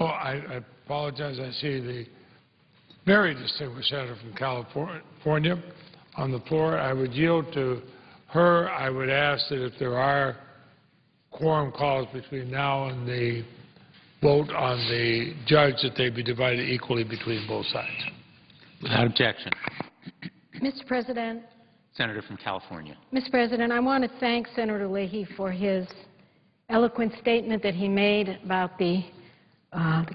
Oh, I apologize. I see the very distinguished senator from California on the floor. I would yield to her. I would ask that if there are quorum calls between now and the vote on the judge, that they be divided equally between both sides. Without objection. Mr. President. Senator from California. Mr. President, I want to thank Senator Leahy for his eloquent statement that he made about the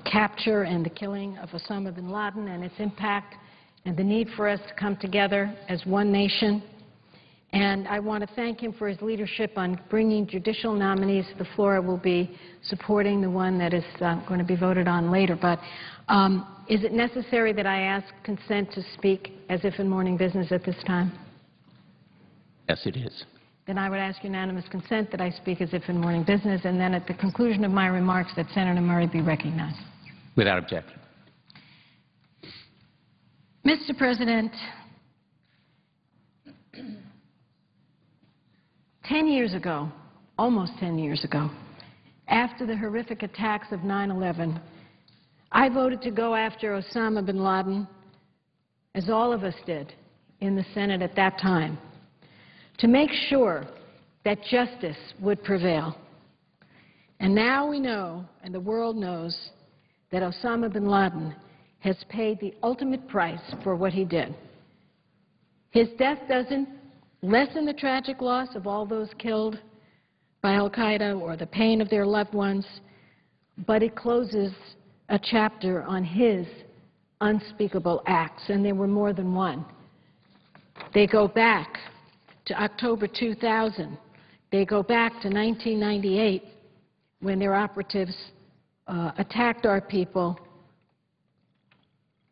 capture and the killing of Osama bin Laden and its impact and the need for us to come together as one nation. And I want to thank him for his leadership on bringing judicial nominees to the floor. I will be supporting the one that is going to be voted on later. But is it necessary that I ask consent to speak as if in morning business at this time? Yes, it is. Then I would ask unanimous consent that I speak as if in morning business, and then at the conclusion of my remarks that Senator Murray be recognized. Without objection. Mr. President, 10 years ago, almost 10 years ago, after the horrific attacks of 9/11, I voted to go after Osama bin Laden, as all of us did in the Senate at that time, to make sure that justice would prevail. And now we know, and the world knows, that Osama bin Laden has paid the ultimate price for what he did. His death doesn't lessen the tragic loss of all those killed by al-Qaeda or the pain of their loved ones, but it closes a chapter on his unspeakable acts, and there were more than one. They go back to October 2000. They go back to 1998 when their operatives attacked our people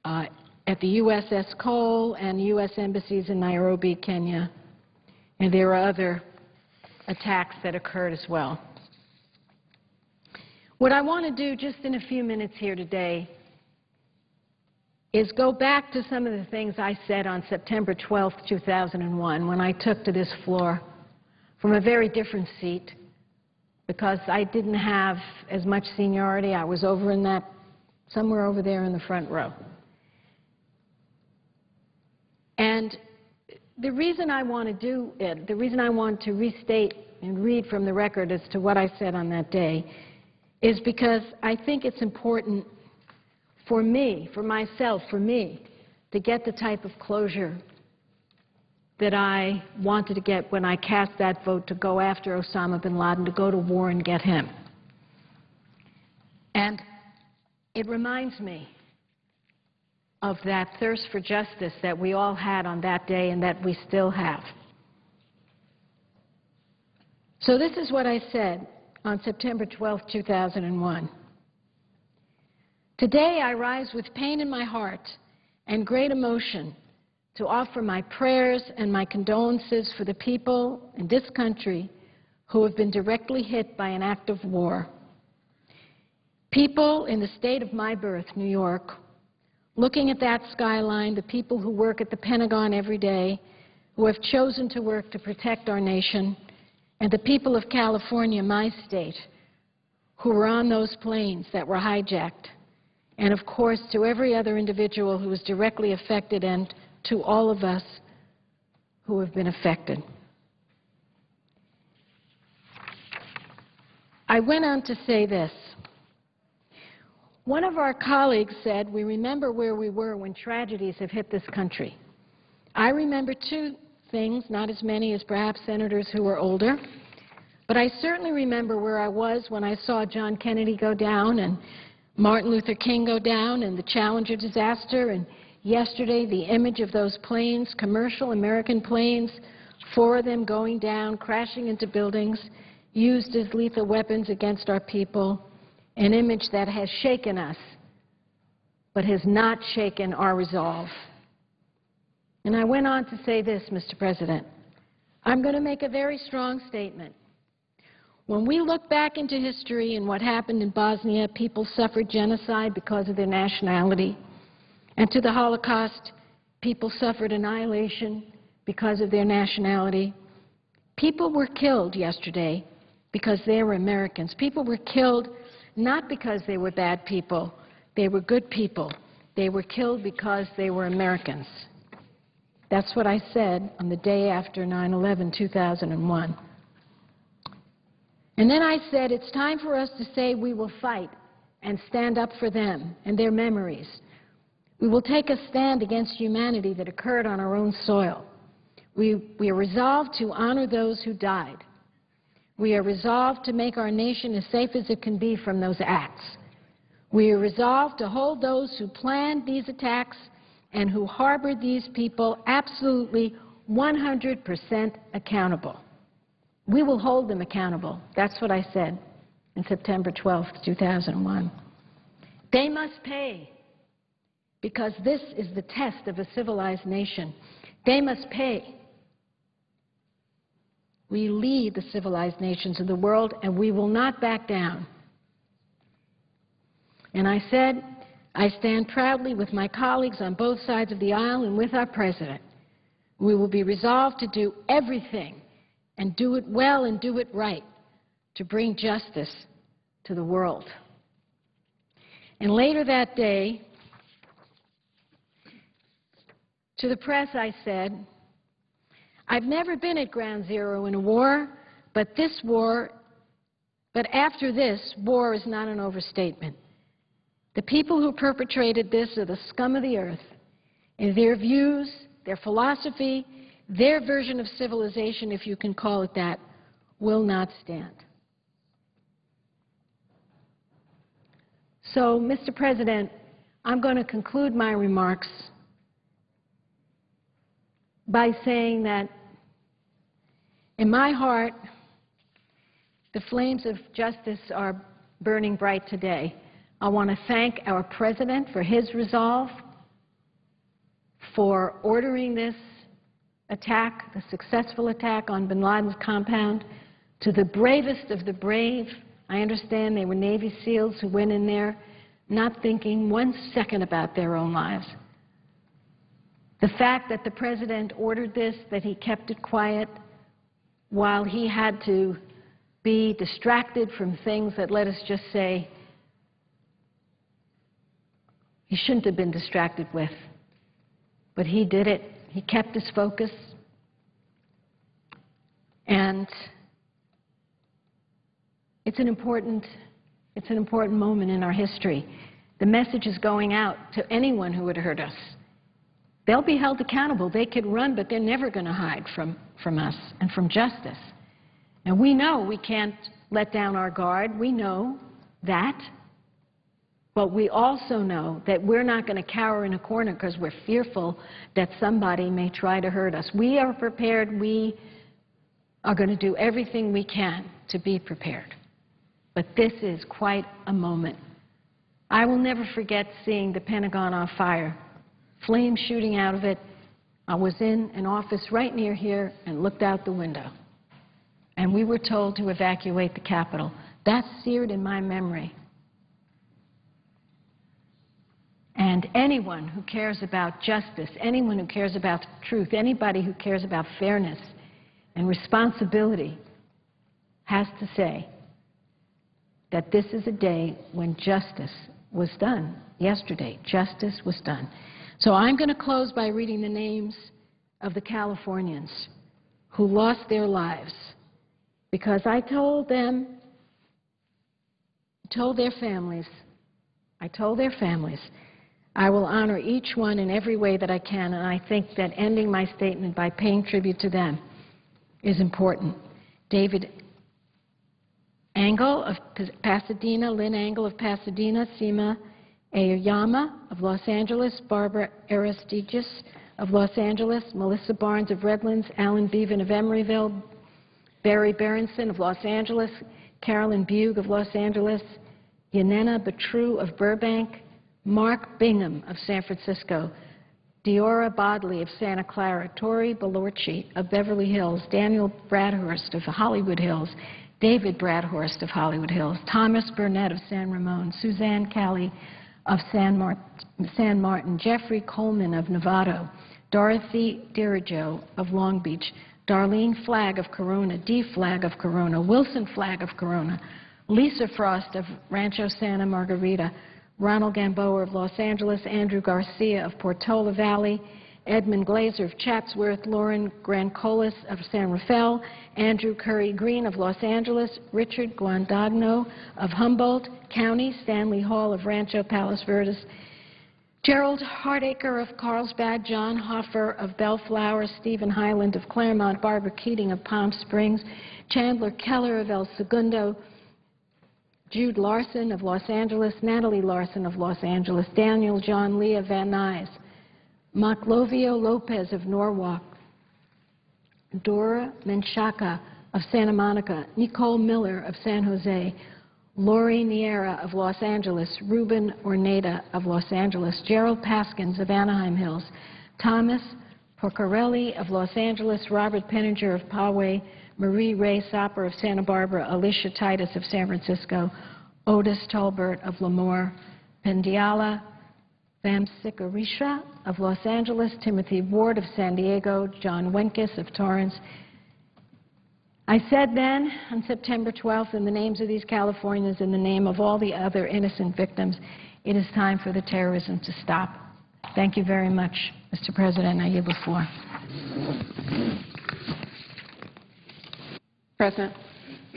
at the USS Cole and U.S. embassies in Nairobi, Kenya. And there are other attacks that occurred as well. What I want to do just in a few minutes here today is go back to some of the things I said on September 12, 2001, when I took to this floor from a very different seat, because I didn't have as much seniority. I was over in that, somewhere over there in the front row. And the reason I want to do it, the reason I want to restate and read from the record as to what I said on that day, is because I think it's important for me, for myself, for me, to get the type of closure that I wanted to get when I cast that vote to go after Osama bin Laden, to go to war and get him. And it reminds me of that thirst for justice that we all had on that day and that we still have. So this is what I said on September 12, 2001. Today I rise with pain in my heart and great emotion to offer my prayers and my condolences for the people in this country who have been directly hit by an act of war. People in the state of my birth, New York, looking at that skyline, the people who work at the Pentagon every day, who have chosen to work to protect our nation, and the people of California, my state, who were on those planes that were hijacked, and of course to every other individual who was directly affected, and to all of us who have been affected. I went on to say this. One of our colleagues said, we remember where we were when tragedies have hit this country. I remember two things, not as many as perhaps senators who are older, but I certainly remember where I was when I saw John Kennedy go down and Martin Luther King go down and the Challenger disaster, and yesterday the image of those planes, commercial American planes, 4 of them going down, crashing into buildings, used as lethal weapons against our people, an image that has shaken us, but has not shaken our resolve. And I went on to say this, Mr. President. I'm going to make a very strong statement. When we look back into history and what happened in Bosnia, people suffered genocide because of their nationality. And to the Holocaust, people suffered annihilation because of their nationality. People were killed yesterday because they were Americans. People were killed not because they were bad people. They were good people. They were killed because they were Americans. That's what I said on the day after 9/11, 2001. And then I said, it's time for us to say we will fight and stand up for them and their memories. We will take a stand against humanity that occurred on our own soil. We are resolved to honor those who died. We are resolved to make our nation as safe as it can be from those acts. We are resolved to hold those who planned these attacks and who harbored these people absolutely 100% accountable. We will hold them accountable. That's what I said on September 12th, 2001. They must pay, because this is the test of a civilized nation. They must pay. We lead the civilized nations of the world, and we will not back down. And I said, I stand proudly with my colleagues on both sides of the aisle and with our President. We will be resolved to do everything and do it well and do it right to bring justice to the world. And later that day, to the press I said, I've never been at ground zero in a war, but after this, war is not an overstatement. The people who perpetrated this are the scum of the earth, and their views, their philosophy, their version of civilization, if you can call it that, will not stand. So, Mr. President, I'm going to conclude my remarks by saying that in my heart, the flames of justice are burning bright today. I want to thank our President for his resolve, for ordering this attack, the successful attack on bin Laden's compound, to the bravest of the brave. I understand they were Navy SEALs who went in there not thinking 1 second about their own lives. The fact that the President ordered this, that he kept it quiet while he had to be distracted from things that, let us just say, he shouldn't have been distracted with. But he did it. He kept his focus. And it's an important moment in our history. The message is going out to anyone who would hurt us. They'll be held accountable. They could run, but they're never going to hide from us and from justice. And we know we can't let down our guard. We know that. But we also know that we're not going to cower in a corner because we're fearful that somebody may try to hurt us. We are prepared. We are going to do everything we can to be prepared. But this is quite a moment. I will never forget seeing the Pentagon on fire, flames shooting out of it. I was in an office right near here and looked out the window. And we were told to evacuate the Capitol. That's seared in my memory. And anyone who cares about justice, anyone who cares about truth, anybody who cares about fairness and responsibility has to say that this is a day when justice was done. Yesterday, justice was done. So I'm going to close by reading the names of the Californians who lost their lives, because I told them, I told their families, I will honor each one in every way that I can, and I think that ending my statement by paying tribute to them is important. David Engel of Pasadena, Lynn Engel of Pasadena, Seema Aoyama of Los Angeles, Barbara Aristides of Los Angeles, Melissa Barnes of Redlands, Alan Bevan of Emeryville, Barry Berenson of Los Angeles, Carolyn Bugh of Los Angeles, Yanena Batru of Burbank, Mark Bingham of San Francisco, Diora Bodley of Santa Clara, Tori Balorci of Beverly Hills, Daniel Bradhurst of Hollywood Hills, David Bradhurst of Hollywood Hills, Thomas Burnett of San Ramon, Suzanne Calley of San Martin, Jeffrey Coleman of Novato, Dorothy Dirijo of Long Beach, Darlene Flagg of Corona, Dee Flagg of Corona, Wilson Flagg of Corona, Lisa Frost of Rancho Santa Margarita, Ronald Gamboa of Los Angeles, Andrew Garcia of Portola Valley, Edmund Glazer of Chatsworth, Lauren Grancolis of San Rafael, Andrew Curry Green of Los Angeles, Richard Guandagno of Humboldt County, Stanley Hall of Rancho Palos Verdes, Gerald Hardacre of Carlsbad, John Hoffer of Bellflower, Stephen Highland of Claremont, Barbara Keating of Palm Springs, Chandler Keller of El Segundo, Jude Larson of Los Angeles, Natalie Larson of Los Angeles, Daniel John Lee of Van Nuys, Maclovio Lopez of Norwalk, Dora Menchaca of Santa Monica, Nicole Miller of San Jose, Lori Niera of Los Angeles, Ruben Orneda of Los Angeles, Gerald Paskins of Anaheim Hills, Thomas Porcarelli of Los Angeles, Robert Penninger of Poway, Marie Ray Sopper of Santa Barbara, Alicia Titus of San Francisco, Otis Tolbert of Lemoore, Pendiala Vamsikarisha of Los Angeles, Timothy Ward of San Diego, John Wenkes of Torrance. I said then, on September 12th, in the names of these Californians, in the name of all the other innocent victims, it is time for the terrorism to stop. Thank you very much, Mr. President. I yield the floor. President.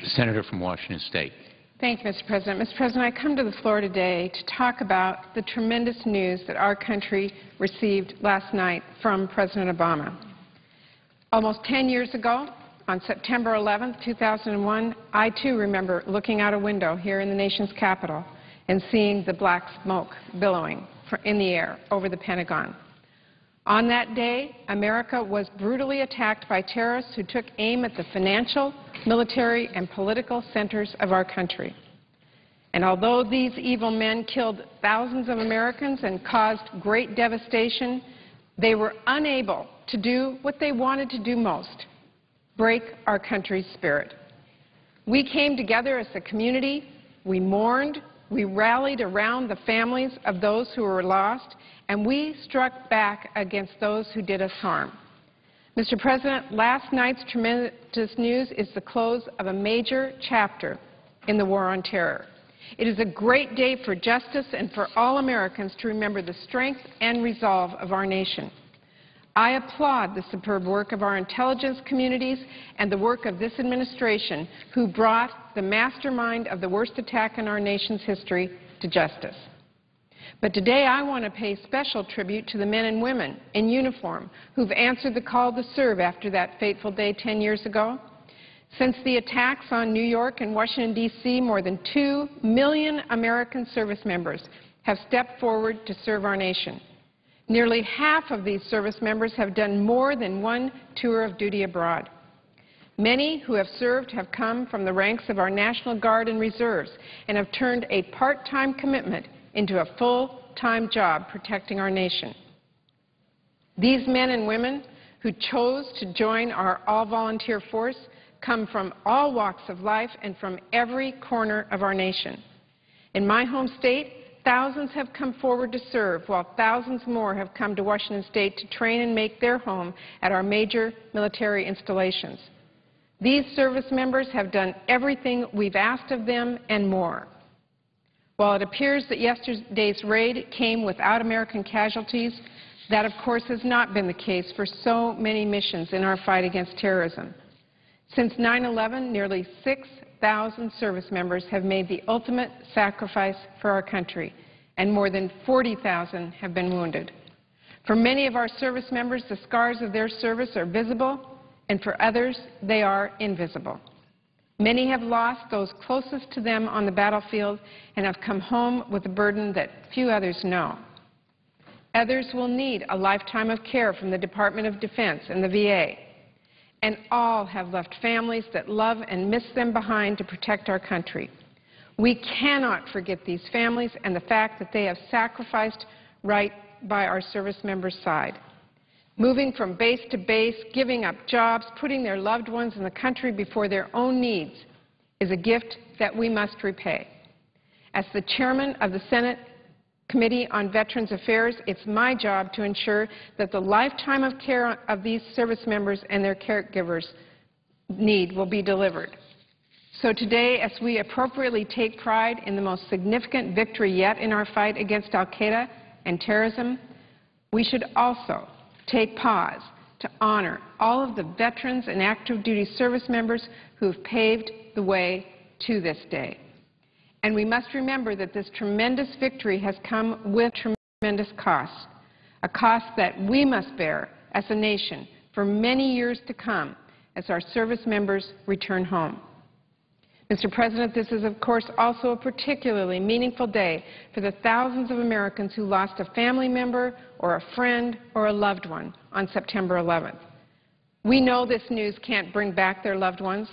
Senator from Washington State. Thank you, Mr. President. Mr. President, I come to the floor today to talk about the tremendous news that our country received last night from President Obama. Almost 10 years ago, on September 11, 2001, I too remember looking out a window here in the nation's capital and seeing the black smoke billowing in the air over the Pentagon. On that day, America was brutally attacked by terrorists who took aim at the financial, military, and political centers of our country. And although these evil men killed thousands of Americans and caused great devastation, they were unable to do what they wanted to do most: break our country's spirit. We came together as a community, we mourned, we rallied around the families of those who were lost, and we struck back against those who did us harm. Mr. President, last night's tremendous news is the close of a major chapter in the war on terror. It is a great day for justice and for all Americans to remember the strength and resolve of our nation. I applaud the superb work of our intelligence communities and the work of this administration, who brought the mastermind of the worst attack in our nation's history to justice. But today I want to pay special tribute to the men and women in uniform who've answered the call to serve after that fateful day 10 years ago. Since the attacks on New York and Washington, D.C., more than 2 million American service members have stepped forward to serve our nation. Nearly half of these service members have done more than one tour of duty abroad. Many who have served have come from the ranks of our National Guard and Reserves and have turned a part-time commitment into a full-time job protecting our nation. These men and women who chose to join our all-volunteer force come from all walks of life and from every corner of our nation. In my home state, thousands have come forward to serve, while thousands more have come to Washington State to train and make their home at our major military installations. These service members have done everything we've asked of them and more. While it appears that yesterday's raid came without American casualties, that of course has not been the case for so many missions in our fight against terrorism. Since 9/11, nearly 6,000 service members have made the ultimate sacrifice for our country, and more than 40,000 have been wounded. For many of our service members, the scars of their service are visible, and for others, they are invisible. Many have lost those closest to them on the battlefield and have come home with a burden that few others know. Others will need a lifetime of care from the Department of Defense and the VA. And all have left families that love and miss them behind to protect our country. We cannot forget these families and the fact that they have sacrificed right by our service members' side. Moving from base to base, giving up jobs, putting their loved ones in the country before their own needs is a gift that we must repay. As the chairman of the Senate Committee on Veterans Affairs, it's my job to ensure that the lifetime of care of these service members and their caregivers need will be delivered. So today, as we appropriately take pride in the most significant victory yet in our fight against al-Qaeda and terrorism, we should also take pause to honor all of the veterans and active duty service members who have paved the way to this day. And we must remember that this tremendous victory has come with tremendous cost, a cost that we must bear as a nation for many years to come as our service members return home. Mr. President, this is, of course, also a particularly meaningful day for the thousands of Americans who lost a family member or a friend or a loved one on September 11th. We know this news can't bring back their loved ones,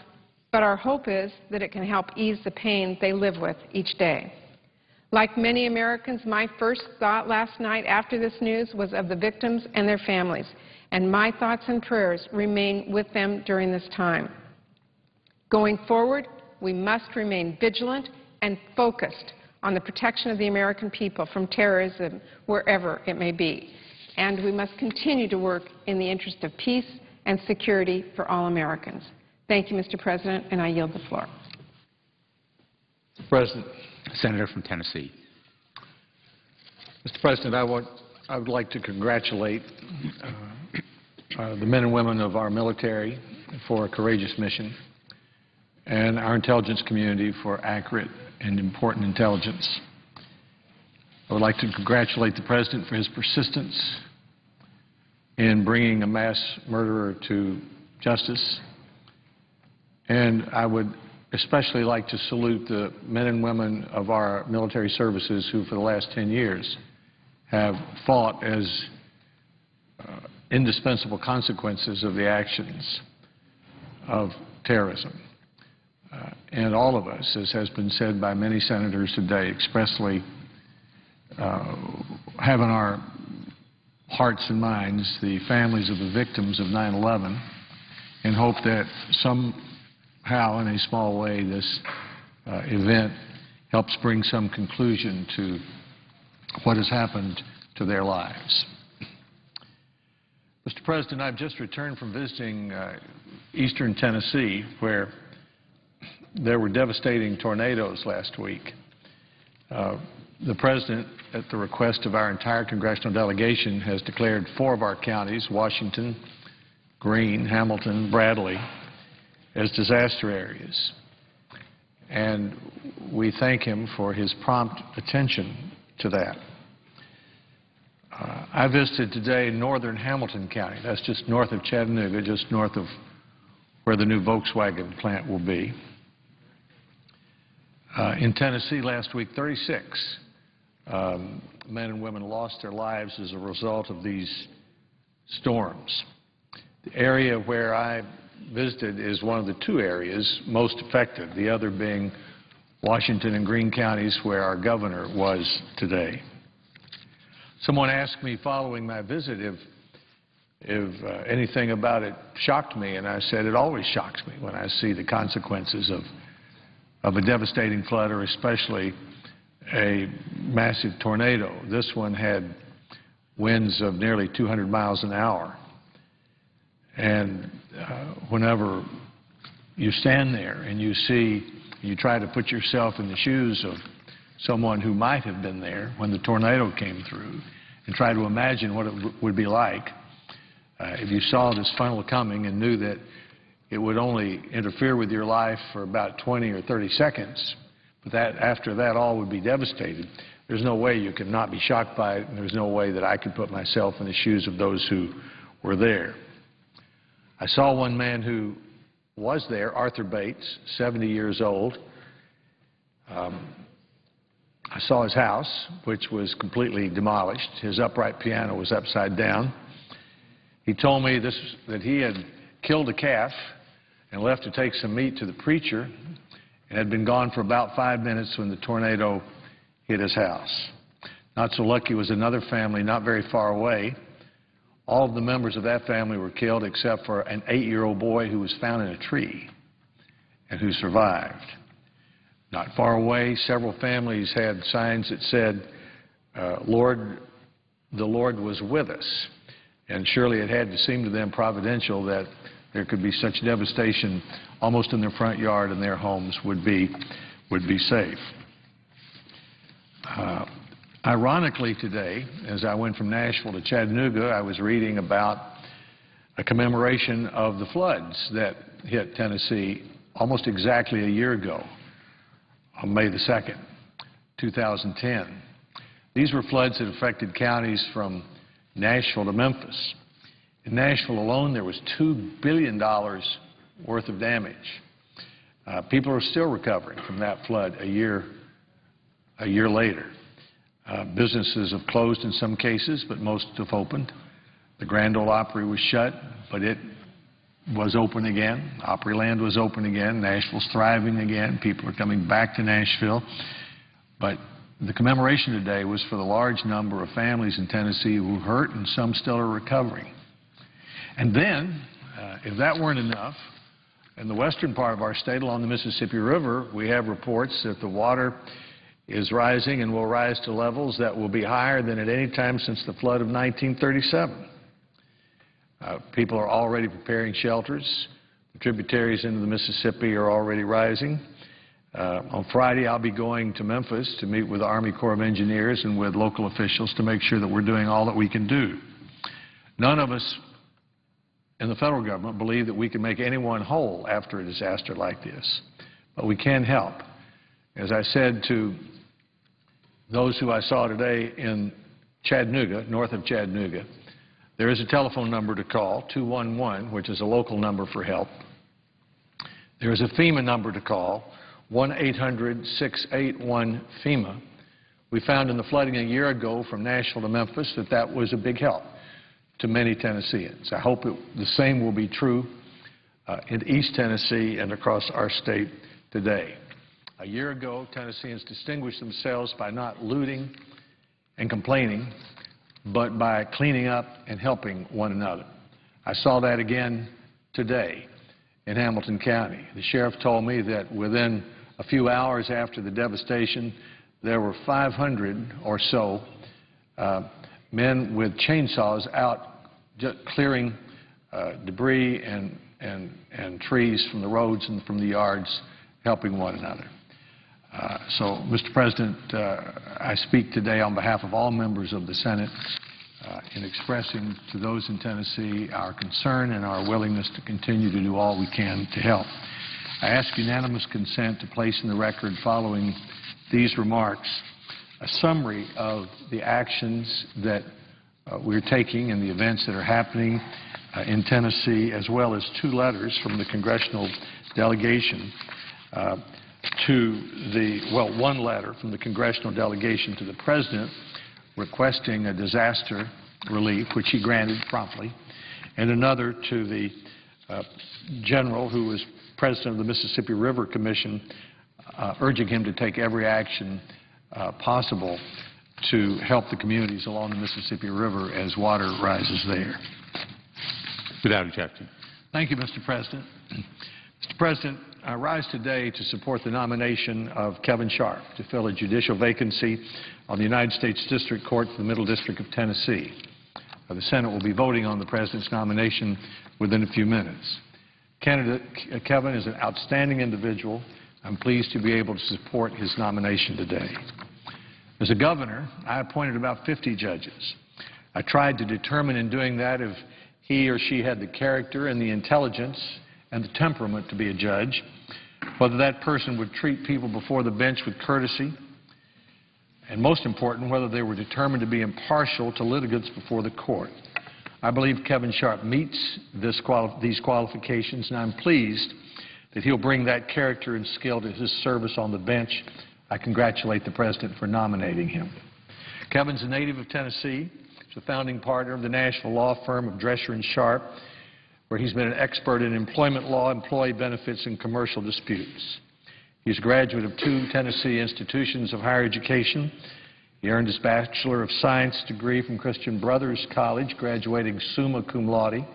but our hope is that it can help ease the pain they live with each day. Like many Americans, my first thought last night after this news was of the victims and their families, and my thoughts and prayers remain with them during this time. Going forward, we must remain vigilant and focused on the protection of the American people from terrorism wherever it may be. And we must continue to work in the interest of peace and security for all Americans. Thank you, Mr. President, and I yield the floor. Mr. President. Senator from Tennessee. Mr. President, I would like to congratulate the men and women of our military for a courageous mission, and our intelligence community for accurate and important intelligence. I would like to congratulate the President for his persistence in bringing a mass murderer to justice, and I would especially like to salute the men and women of our military services who for the last 10 years have fought as indispensable consequences of the actions of terrorism. And all of us, as has been said by many senators today, expressly have in our hearts and minds the families of the victims of 9/11 and hope that somehow, in a small way, this event helps bring some conclusion to what has happened to their lives. Mr. President, I've just returned from visiting eastern Tennessee, where there were devastating tornadoes last week. The President, at the request of our entire congressional delegation, has declared 4 of our counties, Washington, Greene, Hamilton, Bradley, as disaster areas. And we thank him for his prompt attention to that. I visited today northern Hamilton County. That's just north of Chattanooga, just north of where the new Volkswagen plant will be. In Tennessee last week, 36 men and women lost their lives as a result of these storms. The area where I visited is one of the 2 areas most affected, the other being Washington and Greene counties, where our governor was today. Someone asked me following my visit if anything about it shocked me, and I said it always shocks me when I see the consequences of a devastating flood, or especially a massive tornado. This one had winds of nearly 200 miles an hour. And whenever you stand there and you try to put yourself in the shoes of someone who might have been there when the tornado came through and try to imagine what it would be like if you saw this funnel coming and knew that it would only interfere with your life for about 20 or 30 seconds, but that after that all would be devastated. There's no way you could not be shocked by it, and there's no way that I could put myself in the shoes of those who were there. I saw one man who was there, Arthur Bates, 70 years old. I saw his house, which was completely demolished. His upright piano was upside down. He told me that he had killed a calf and left to take some meat to the preacher and had been gone for about 5 minutes when the tornado hit his house. Not so lucky was another family not very far away. All of the members of that family were killed except for an 8-year-old boy who was found in a tree and who survived. Not far away, several families had signs that said, the Lord was with us. And surely it had to seem to them providential that there could be such devastation almost in their front yard, and their homes would be safe. Ironically today, as I went from Nashville to Chattanooga, I was reading about a commemoration of the floods that hit Tennessee almost exactly a year ago, on May the 2nd, 2010. These were floods that affected counties from Nashville to Memphis. In Nashville alone, there was $2 billion worth of damage. People are still recovering from that flood a year later. Businesses have closed in some cases, but most have opened. The Grand Ole Opry was shut, but it was open again. Opryland was open again. Nashville's thriving again. People are coming back to Nashville. But the commemoration today was for the large number of families in Tennessee who hurt, and some still are recovering. And then, if that weren't enough, in the western part of our state along the Mississippi River, we have reports that the water is rising and will rise to levels that will be higher than at any time since the flood of 1937. People are already preparing shelters. The tributaries into the Mississippi are already rising. On Friday, I'll be going to Memphis to meet with the Army Corps of Engineers and with local officials to make sure that we're doing all that we can do. None of us in the federal government believe that we can make anyone whole after a disaster like this, but we can help. As I said to those who I saw today in Chattanooga, north of Chattanooga, there is a telephone number to call, 211, which is a local number for help. There is a FEMA number to call, 1-800-681-FEMA. We found in the flooding a year ago from Nashville to Memphis that that was a big help to many Tennesseans. I hope the same will be true in East Tennessee and across our state today. A year ago, Tennesseans distinguished themselves by not looting and complaining, but by cleaning up and helping one another. I saw that again today in Hamilton County. The sheriff told me that within a few hours after the devastation, there were 500 or so men with chainsaws out just clearing debris and trees from the roads and from the yards, helping one another. So, Mr. President, I speak today on behalf of all members of the Senate in expressing to those in Tennessee our concern and our willingness to continue to do all we can to help. I ask unanimous consent to place in the record, following these remarks, a summary of the actions that we're taking and the events that are happening in Tennessee, as well as two letters from the congressional delegation one letter from the congressional delegation to the President requesting a disaster relief, which he granted promptly, and another to the general who was president of the Mississippi River Commission, urging him to take every action possible to help the communities along the Mississippi River as water rises there. Without objection. Thank you, Mr. President. Mr. President, I rise today to support the nomination of Kevin Sharp to fill a judicial vacancy on the United States District Court for the Middle District of Tennessee. The Senate will be voting on the President's nomination within a few minutes. Candidate Kevin is an outstanding individual. I'm pleased to be able to support his nomination today. As a governor, I appointed about 50 judges. I tried to determine in doing that if he or she had the character and the intelligence and the temperament to be a judge, whether that person would treat people before the bench with courtesy, and most important, whether they were determined to be impartial to litigants before the court. I believe Kevin Sharp meets these qualifications, and I'm pleased that he'll bring that character and skill to his service on the bench. I congratulate the President for nominating him. Kevin's a native of Tennessee. He's a founding partner of the national law firm of Drescher & Sharp, where he's been an expert in employment law, employee benefits, and commercial disputes. He's a graduate of 2 Tennessee institutions of higher education. He earned his Bachelor of Science degree from Christian Brothers College, graduating summa cum laude.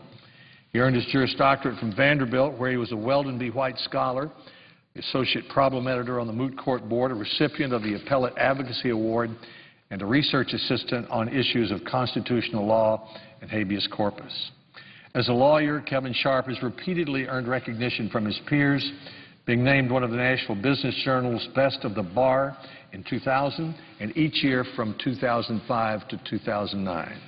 He earned his Juris Doctorate from Vanderbilt, where he was a Weldon B. White Scholar, the Associate Problem Editor on the Moot Court Board, a recipient of the Appellate Advocacy Award, and a research assistant on issues of constitutional law and habeas corpus. As a lawyer, Kevin Sharp has repeatedly earned recognition from his peers, being named one of the National Business Journal's Best of the Bar in 2000 and each year from 2005 to 2009.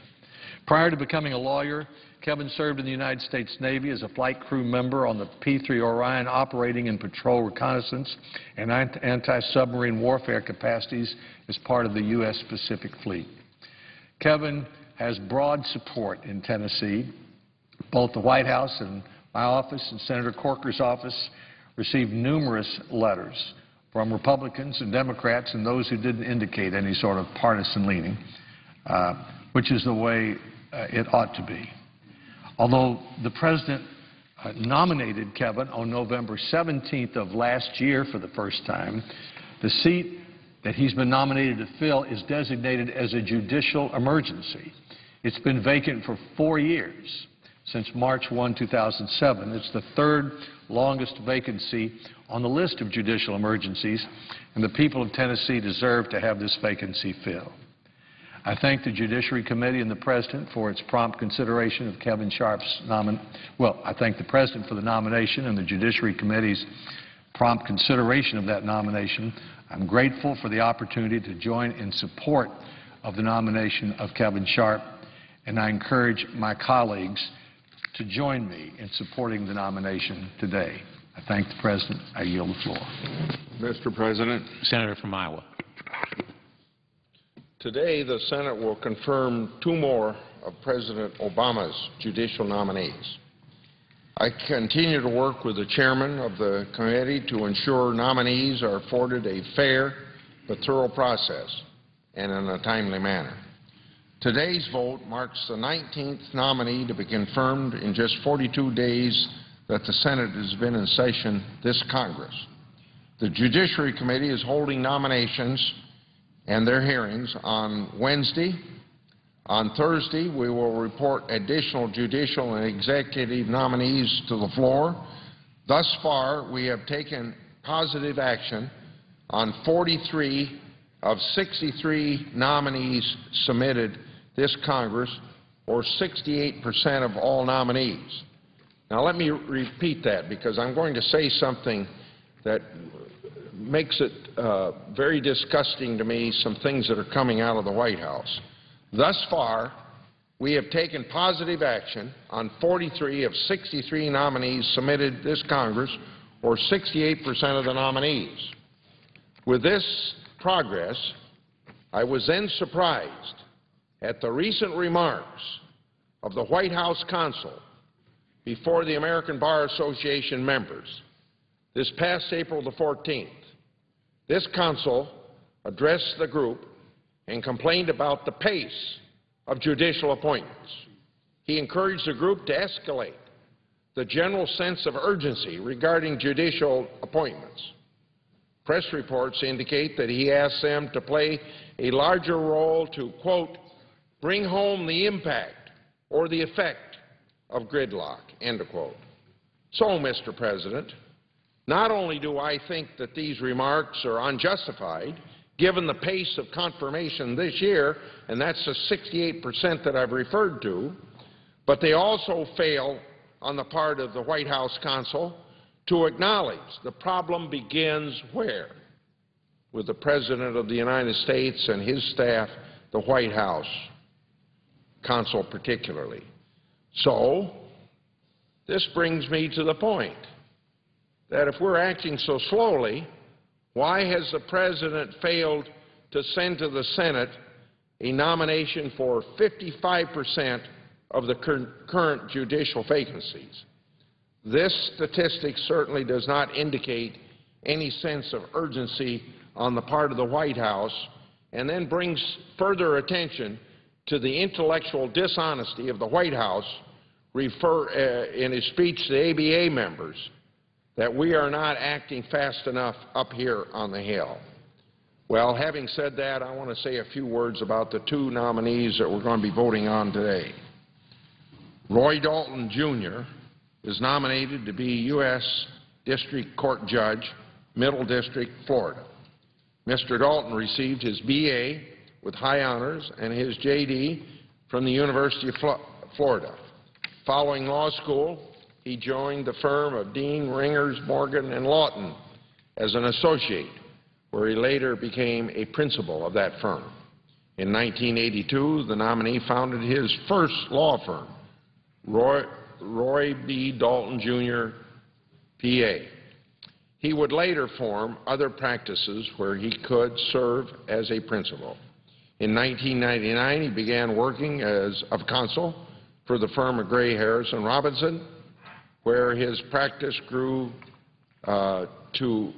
Prior to becoming a lawyer, Kevin served in the United States Navy as a flight crew member on the P-3 Orion operating in patrol reconnaissance and anti-submarine warfare capacities as part of the U.S. Pacific Fleet. Kevin has broad support in Tennessee. Both the White House and my office and Senator Corker's office received numerous letters from Republicans and Democrats and those who didn't indicate any sort of partisan leaning, which is the way it ought to be. Although the President nominated Kevin on November 17th of last year for the first time, the seat that he's been nominated to fill is designated as a judicial emergency. It's been vacant for 4 years, since March 1, 2007. It's the third longest vacancy on the list of judicial emergencies, and the people of Tennessee deserve to have this vacancy filled. I thank the Judiciary Committee and the President for its prompt consideration of Kevin Sharp's I thank the President for the nomination and the Judiciary Committee's prompt consideration of that nomination. I'm grateful for the opportunity to join in support of the nomination of Kevin Sharp, and I encourage my colleagues to join me in supporting the nomination today. I thank the President. I yield the floor. Mr. President, Senator from Iowa. today the Senate will confirm 2 more of President Obama's judicial nominees. I continue to work with the chairman of the committee to ensure nominees are afforded a fair but thorough process and in a timely manner. Today's vote marks the 19th nominee to be confirmed in just 42 days that the Senate has been in session this Congress. The Judiciary Committee is holding nominations and their hearings on Wednesday. On Thursday, we will report additional judicial and executive nominees to the floor. Thus far, we have taken positive action on 43 of 63 nominees submitted this Congress, or 68% of all nominees. Now, let me repeat that, because I'm going to say something that makes it very disgusting to me, some things that are coming out of the White House. Thus far, we have taken positive action on 43 of 63 nominees submitted this Congress, or 68% of the nominees. With this progress, I was then surprised at the recent remarks of the White House counsel before the American Bar Association members this past April the 14th. This counsel addressed the group and complained about the pace of judicial appointments. He encouraged the group to escalate the general sense of urgency regarding judicial appointments. Press reports indicate that he asked them to play a larger role to, quote, bring home the impact or the effect of gridlock, end of quote. So, Mr. President, not only do I think that these remarks are unjustified, given the pace of confirmation this year, and that's the 68% that I've referred to, but they also fail on the part of the White House counsel to acknowledge the problem begins where? With the President of the United States and his staff, the White House counsel particularly. So, this brings me to the point that if we're acting so slowly, why has the President failed to send to the Senate a nomination for 55% of the current judicial vacancies? This statistic certainly does not indicate any sense of urgency on the part of the White House, and then brings further attention to the intellectual dishonesty of the White House in his speech to the ABA members, that we are not acting fast enough up here on the Hill. Well, having said that, I want to say a few words about the 2 nominees that we're going to be voting on today. Roy Dalton, Jr. is nominated to be U.S. District Court Judge, Middle District, Florida. Mr. Dalton received his B.A. with high honors and his J.D. from the University of Florida. Following law school, he joined the firm of Dean, Ringers, Morgan, and Lawton as an associate, where he later became a principal of that firm. In 1982, the nominee founded his first law firm, Roy B. Dalton, Jr., P.A. He would later form other practices where he could serve as a principal. In 1999, he began working as of counsel for the firm of Gray, Harrison, Robinson, where his practice grew to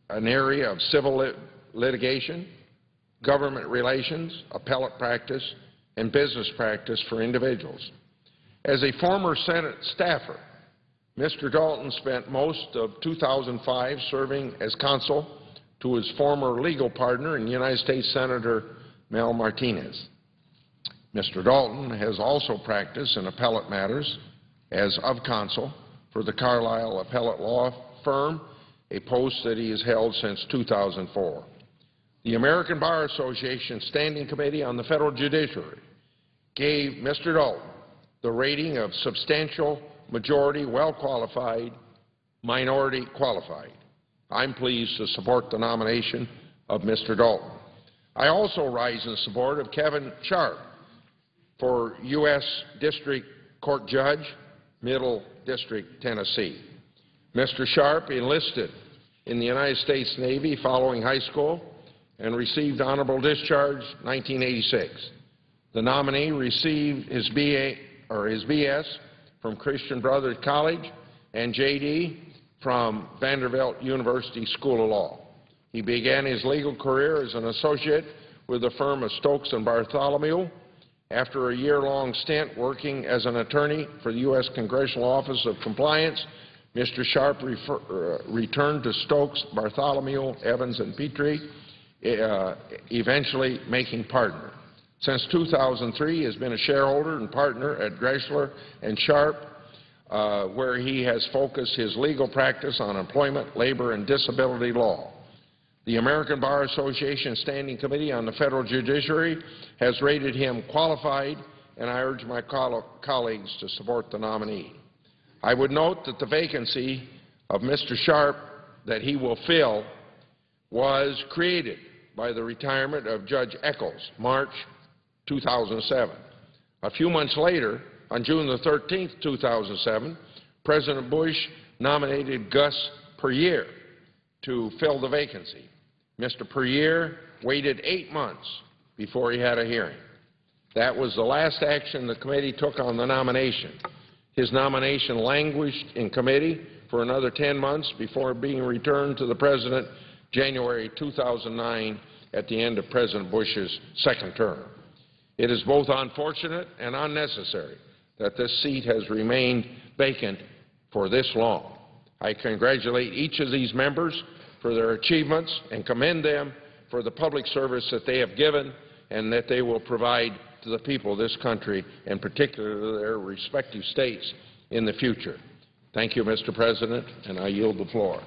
an area of civil litigation, government relations, appellate practice, and business practice for individuals. As a former Senate staffer, Mr. Dalton spent most of 2005 serving as counsel to his former legal partner and United States Senator Mel Martinez. Mr. Dalton has also practiced in appellate matters as of counsel for the Carlisle Appellate Law Firm, a post that he has held since 2004. The American Bar Association Standing Committee on the Federal Judiciary gave Mr. Dalton the rating of substantial majority well-qualified, minority qualified. I'm pleased to support the nomination of Mr. Dalton. I also rise in support of Kevin Sharp for U.S. District Court Judge, Middle District, Tennessee. Mr. Sharp enlisted in the United States Navy following high school and received honorable discharge 1986. The nominee received his BS from Christian Brothers College and JD from Vanderbilt University School of Law. He began his legal career as an associate with the firm of Stokes and Bartholomew. After a year-long stint working as an attorney for the U.S. Congressional Office of Compliance, Mr. Sharp returned to Stokes, Bartholomew, Evans, and Petrie, eventually making partner. Since 2003, he has been a shareholder and partner at Greshler and Sharp, where he has focused his legal practice on employment, labor, and disability law. The American Bar Association Standing Committee on the Federal Judiciary has rated him qualified, and I urge my colleagues to support the nominee. I would note that the vacancy of Mr. Sharp that he will fill was created by the retirement of Judge Echols, March 2007. A few months later, on June the 13th, 2007, President Bush nominated Gus Puryear to fill the vacancy. Mr. Puryear waited 8 months before he had a hearing. That was the last action the committee took on the nomination. His nomination languished in committee for another 10 months before being returned to the President January 2009 at the end of President Bush's second term. It is both unfortunate and unnecessary that this seat has remained vacant for this long. I congratulate each of these members for their achievements and commend them for the public service that they have given and that they will provide to the people of this country, and particularly their respective states, in the future. Thank you, Mr. President, and I yield the floor.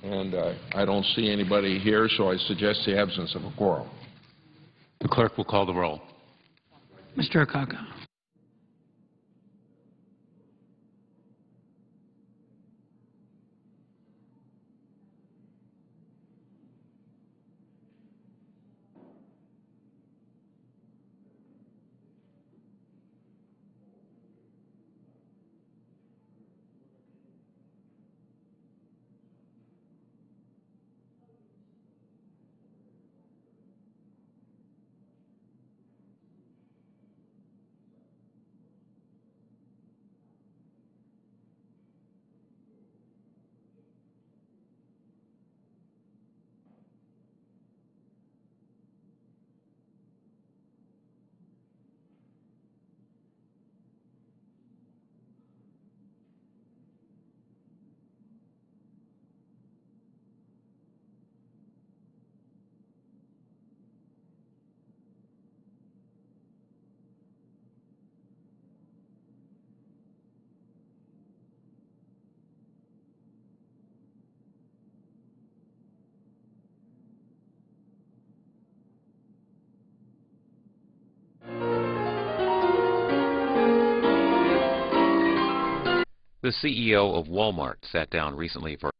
And I don't see anybody here, so I suggest the absence of a quorum. The clerk will call the roll. Mr. Akaka. The CEO of Walmart sat down recently for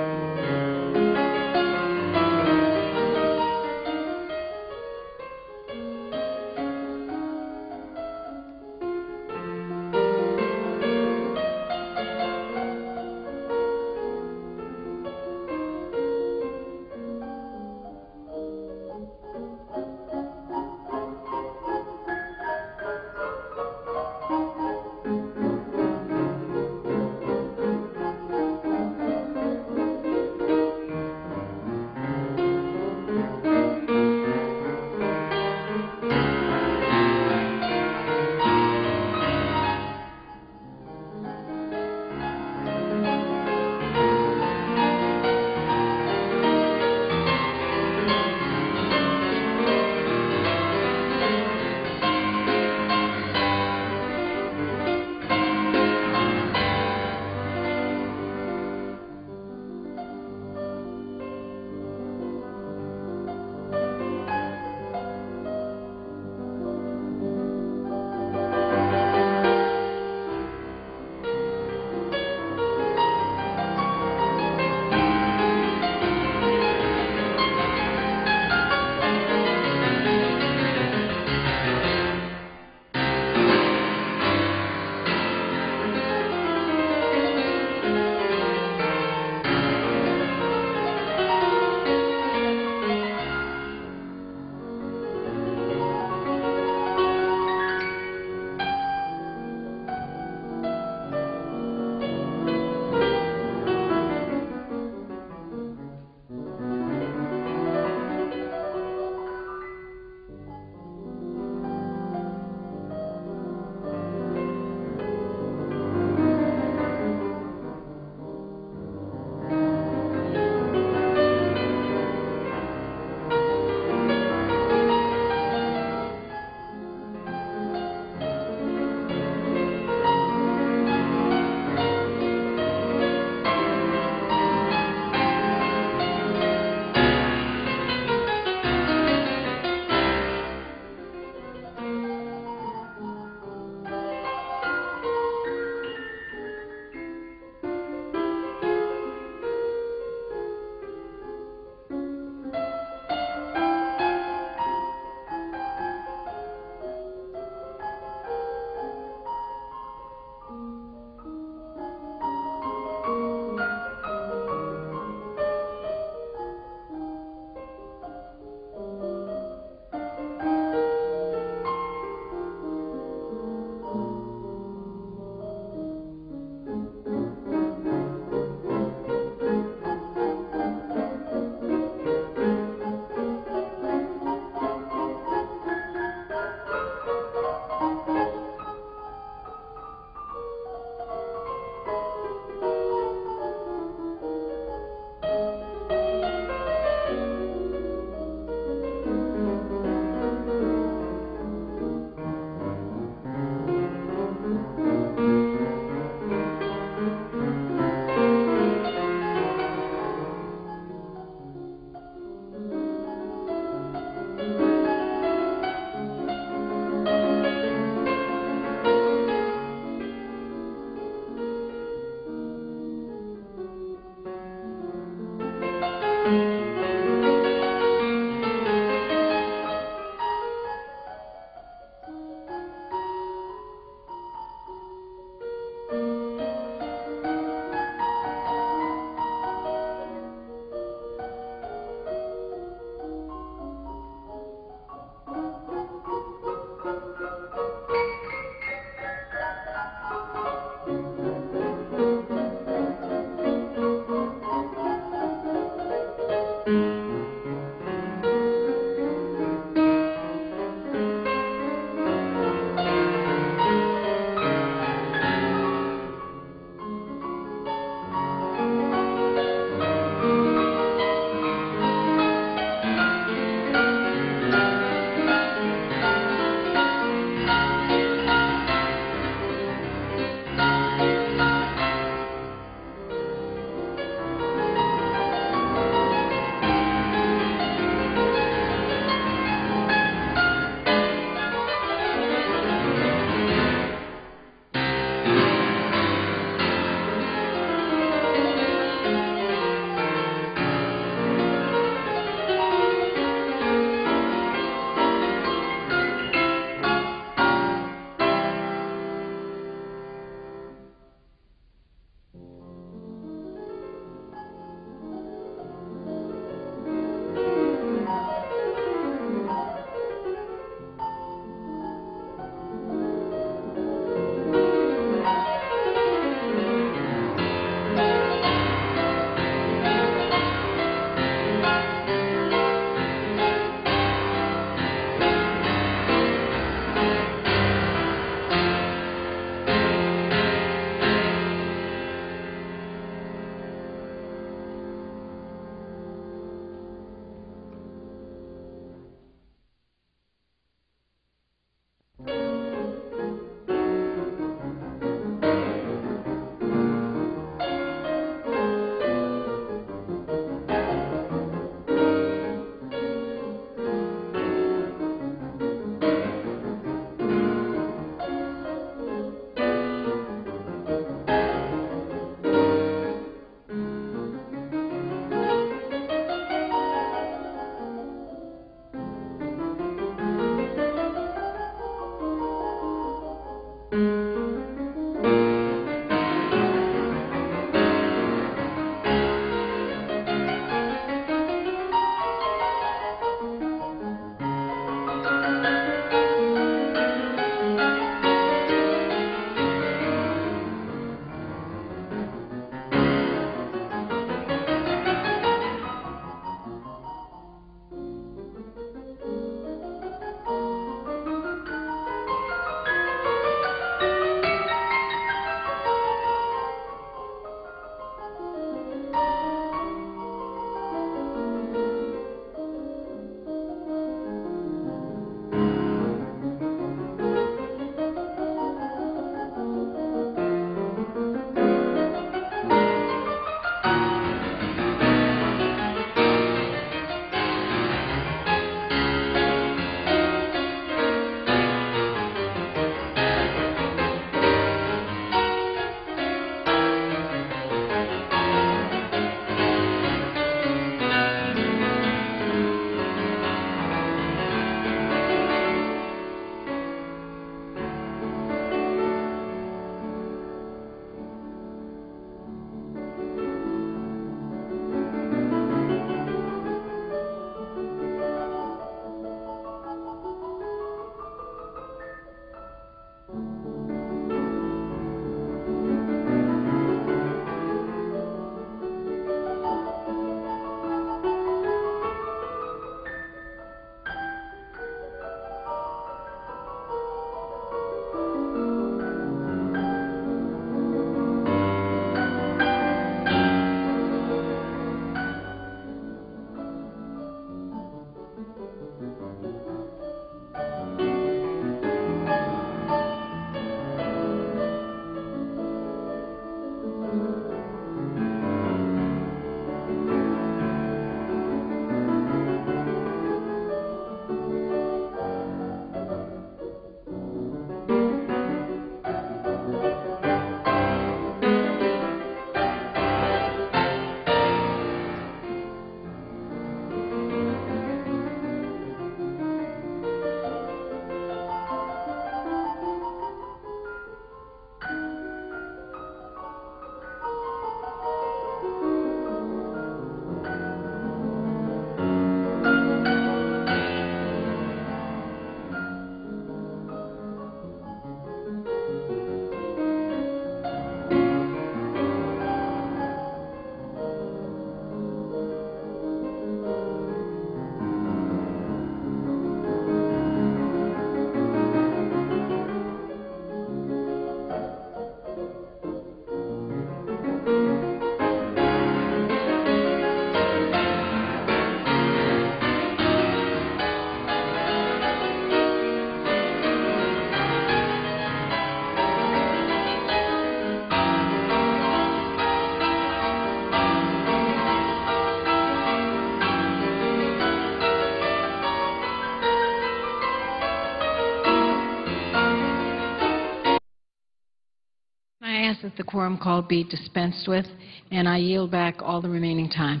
ask that the quorum call be dispensed with, and I yield back all the remaining time.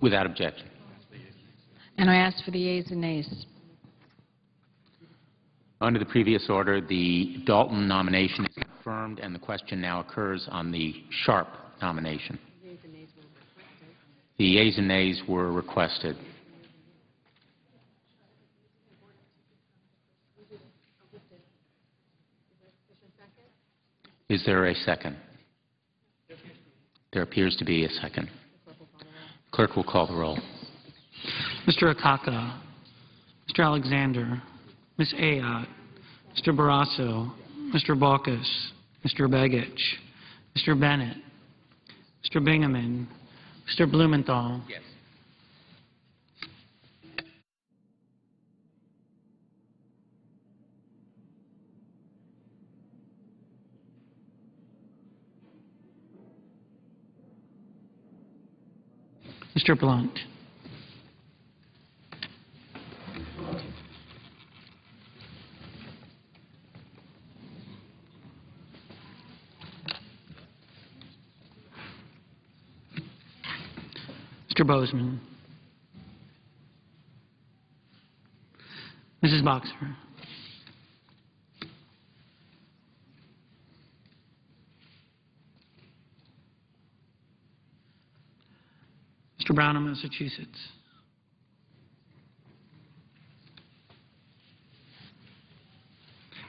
Without objection. And I ask for the yeas and nays. Under the previous order, the Dalton nomination is confirmed, and the question now occurs on the Sharp nomination. The yeas and nays were requested. Is there a second? There appears to be a second. Clerk will call the roll. Mr. Akaka, Mr. Alexander, Ms. Ayotte, Mr. Barrasso, Mr. Baucus, Mr. Begich, Mr. Bennett, Mr. Bingaman, Mr. Blumenthal. Yes. Mr. Blunt. Mr. Bozeman. Mrs. Boxer. Mr. Brown of Massachusetts.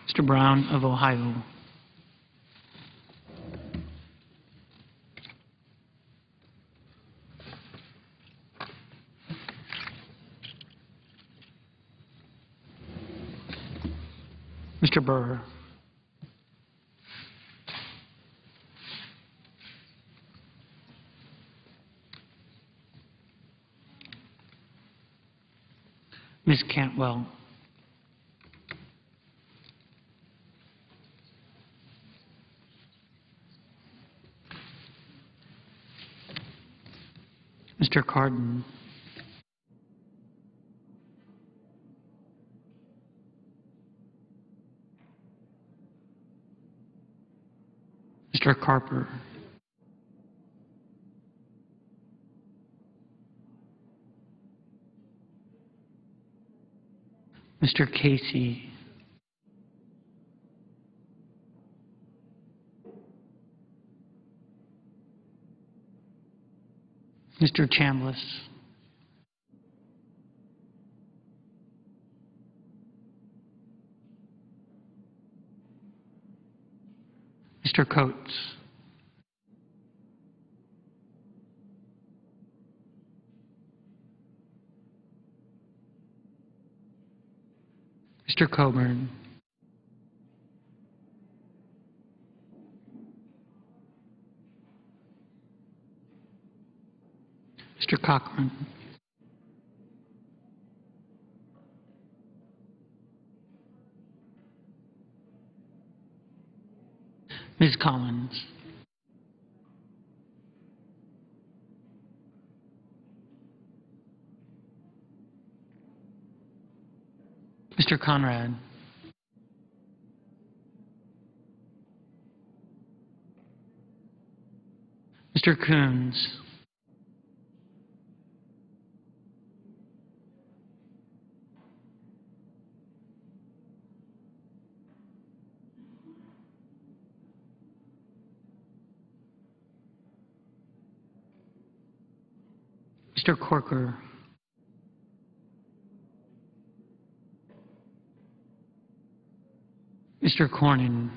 Mr. Brown of Ohio. Mr. Burr. Ms. Cantwell. Mr. Cardin. Mr. Carper. Mr. Casey. Mr. Chambliss. Mr. Coates. Mr. Coburn. Mr. Cochran. Ms. Collins. Mr. Conrad. Mr. Coons. Mr. Corker. Mr. Cornyn.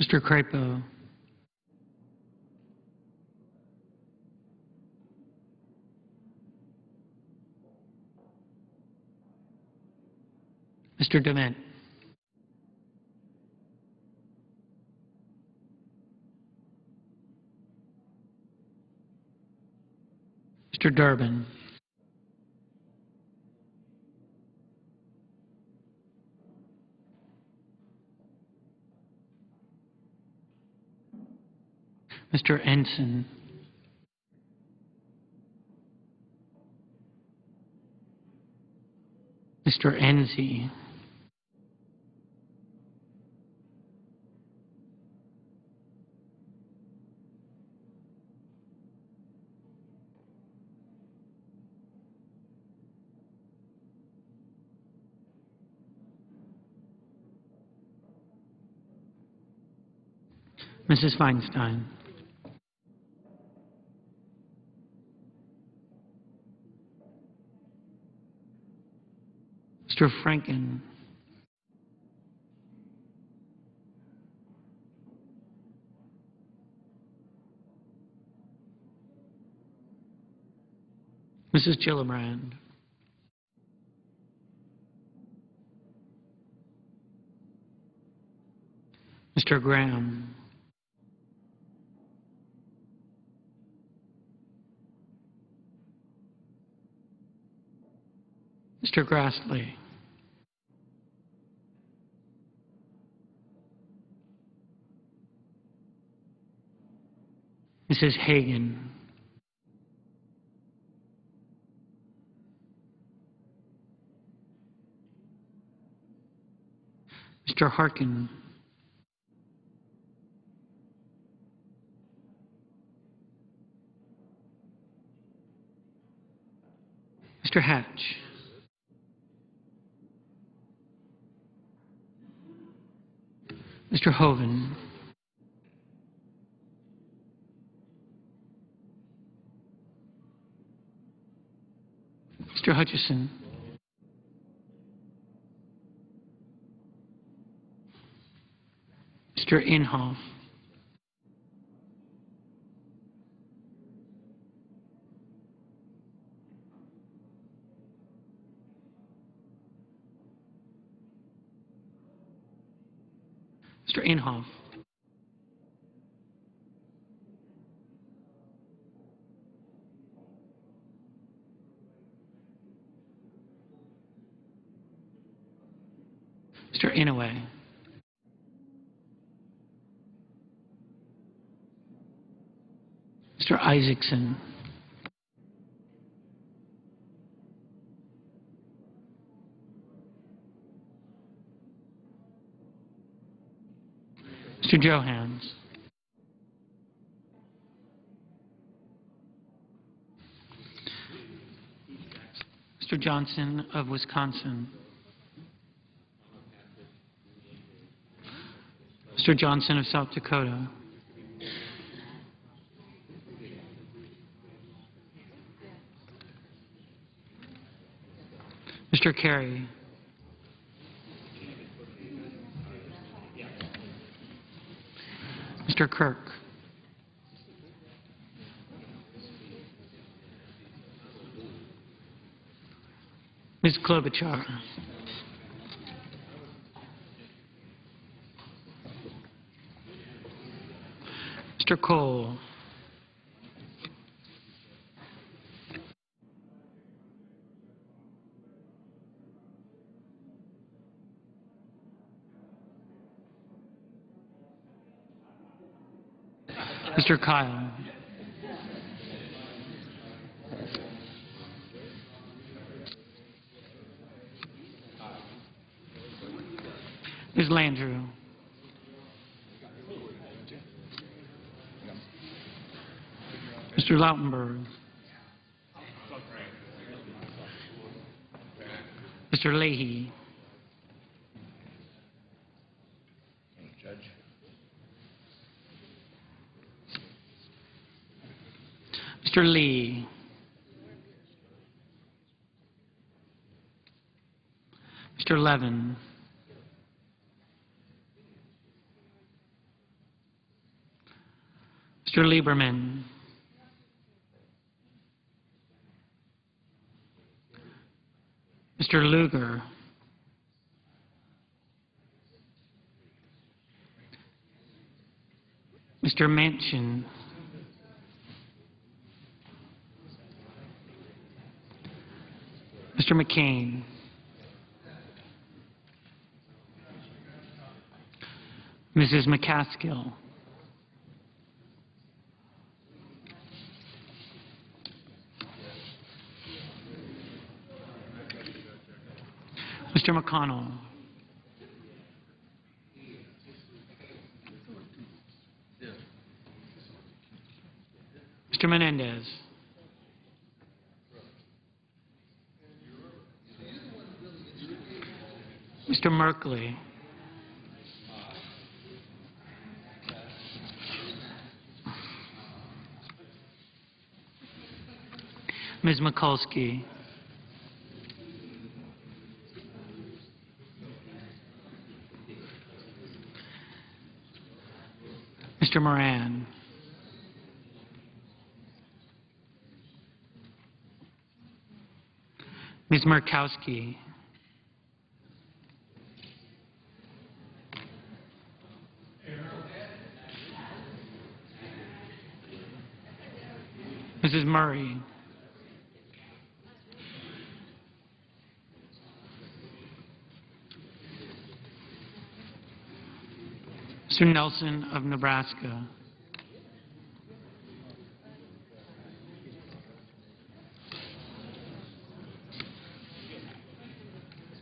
Mr. Crapo. Mr. DeMint. Mr. Durbin. Mr. Ensign. Mr. Enzi, Mrs. Feinstein, Mr. Franken, Mrs. Gillibrand, Mr. Graham, Mr. Grassley, Mrs. Hagan, Mr. Harkin, Mr. Hatch, Mr. Hoven, Mr. Hutchison, Mr. Inhofe, Mr. Inhofe, Mr. Inouye, Mr. Isaacson, Mr. Johans, Mr. Johnson of Wisconsin, Mr. Johnson of South Dakota, Mr. Kerry, Mr. Kirk, Ms. Klobuchar, Mr. Cole, Mr. Kyle, Ms. Landrieu, Mr. Lautenberg, Mr. Leahy, Mr. Lee, Mr. Levin, Mr. Lieberman, Mr. Lugar, Mr. Manchin, Mr. McCain, Mrs. McCaskill, Mr. McConnell. Mr. Menendez. Mr. Merkley. Ms. Mikulski. Mr. Moran. Ms. Murkowski. Mrs. Murray. Mr. Nelson of Nebraska.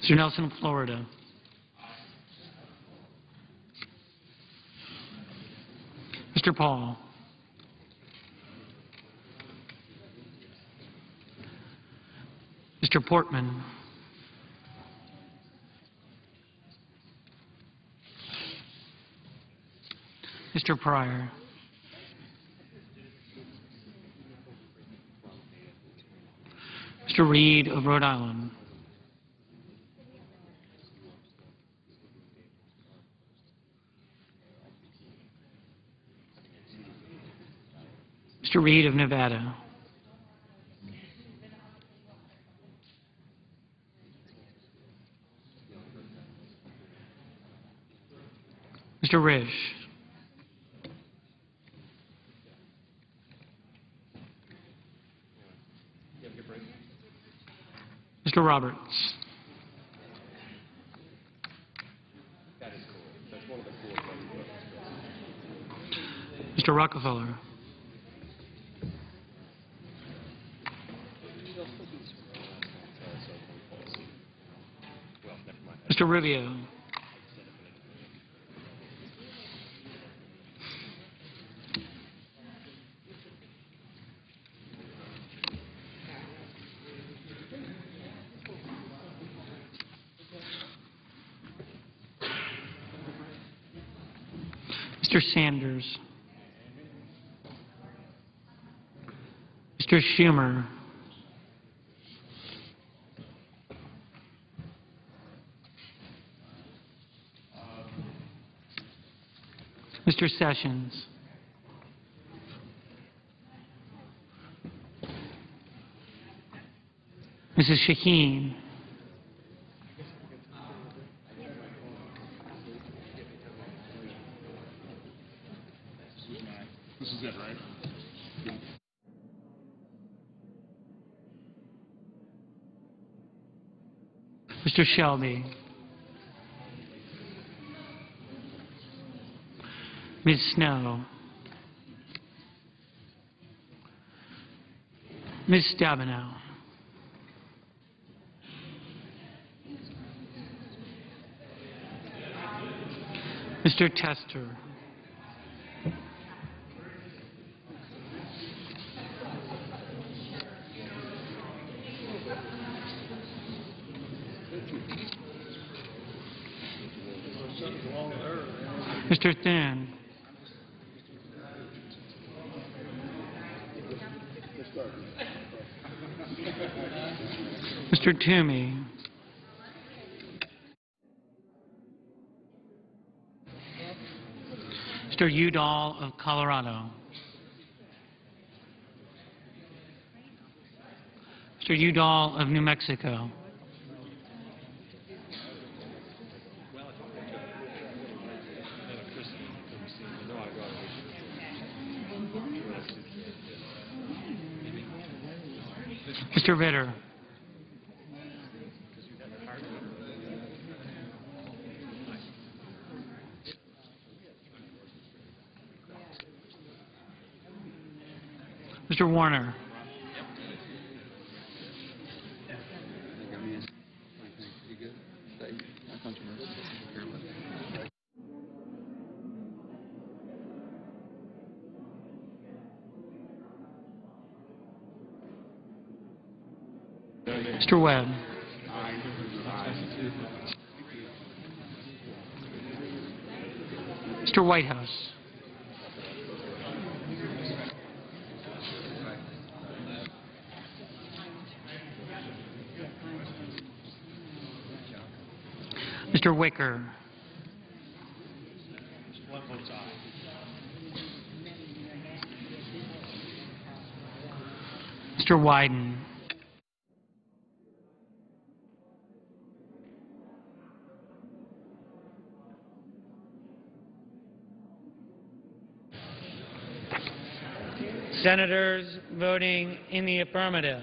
Mr. Nelson of Florida. Mr. Paul. Mr. Portman. Mr. Pryor. Mr. Reed of Rhode Island. Mr. Reed of Nevada. Mr. Risch. Mr. Roberts. Mr. Rockefeller. Mr. Rubio. Mr. Sanders. Mr. Schumer. Mr. Sessions. Mrs. Shaheen. This is it, right? Mr. Shelby. Ms. Snow. Ms. Stabenow. Mr. Tester. Mr. Thune. Mr. Toomey. Mr. Udall of Colorado. Mr. Udall of New Mexico. Mr. Vitter. Mr. Warner. Mr. Webb. Mr. Whitehouse. Mr. Wicker. Mr. Wyden. Senators voting in the affirmative.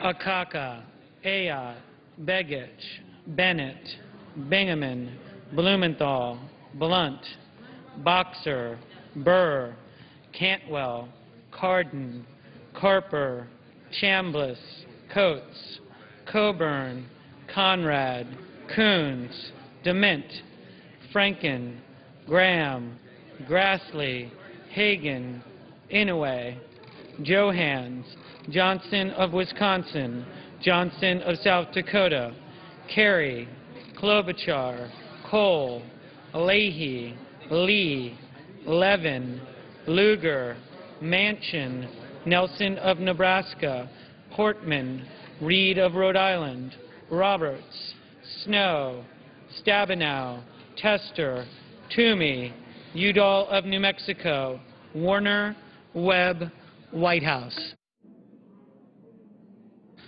Akaka, Ayotte, Begich, Bennett, Bingaman, Blumenthal, Blunt, Boxer, Burr, Cantwell, Cardin, Carper, Chambliss, Coates, Coburn, Conrad, Coons, DeMint, Franken, Graham, Grassley, Hagan, Inouye, Johans, Johnson of Wisconsin, Johnson of South Dakota, Kerry, Klobuchar, Cole, Leahy, Lee, Levin, Lugar, Manchin, Nelson of Nebraska, Portman, Reed of Rhode Island, Roberts, Snow, Stabenow, Tester, Toomey, Udall of New Mexico, Warner, Webb, Whitehouse.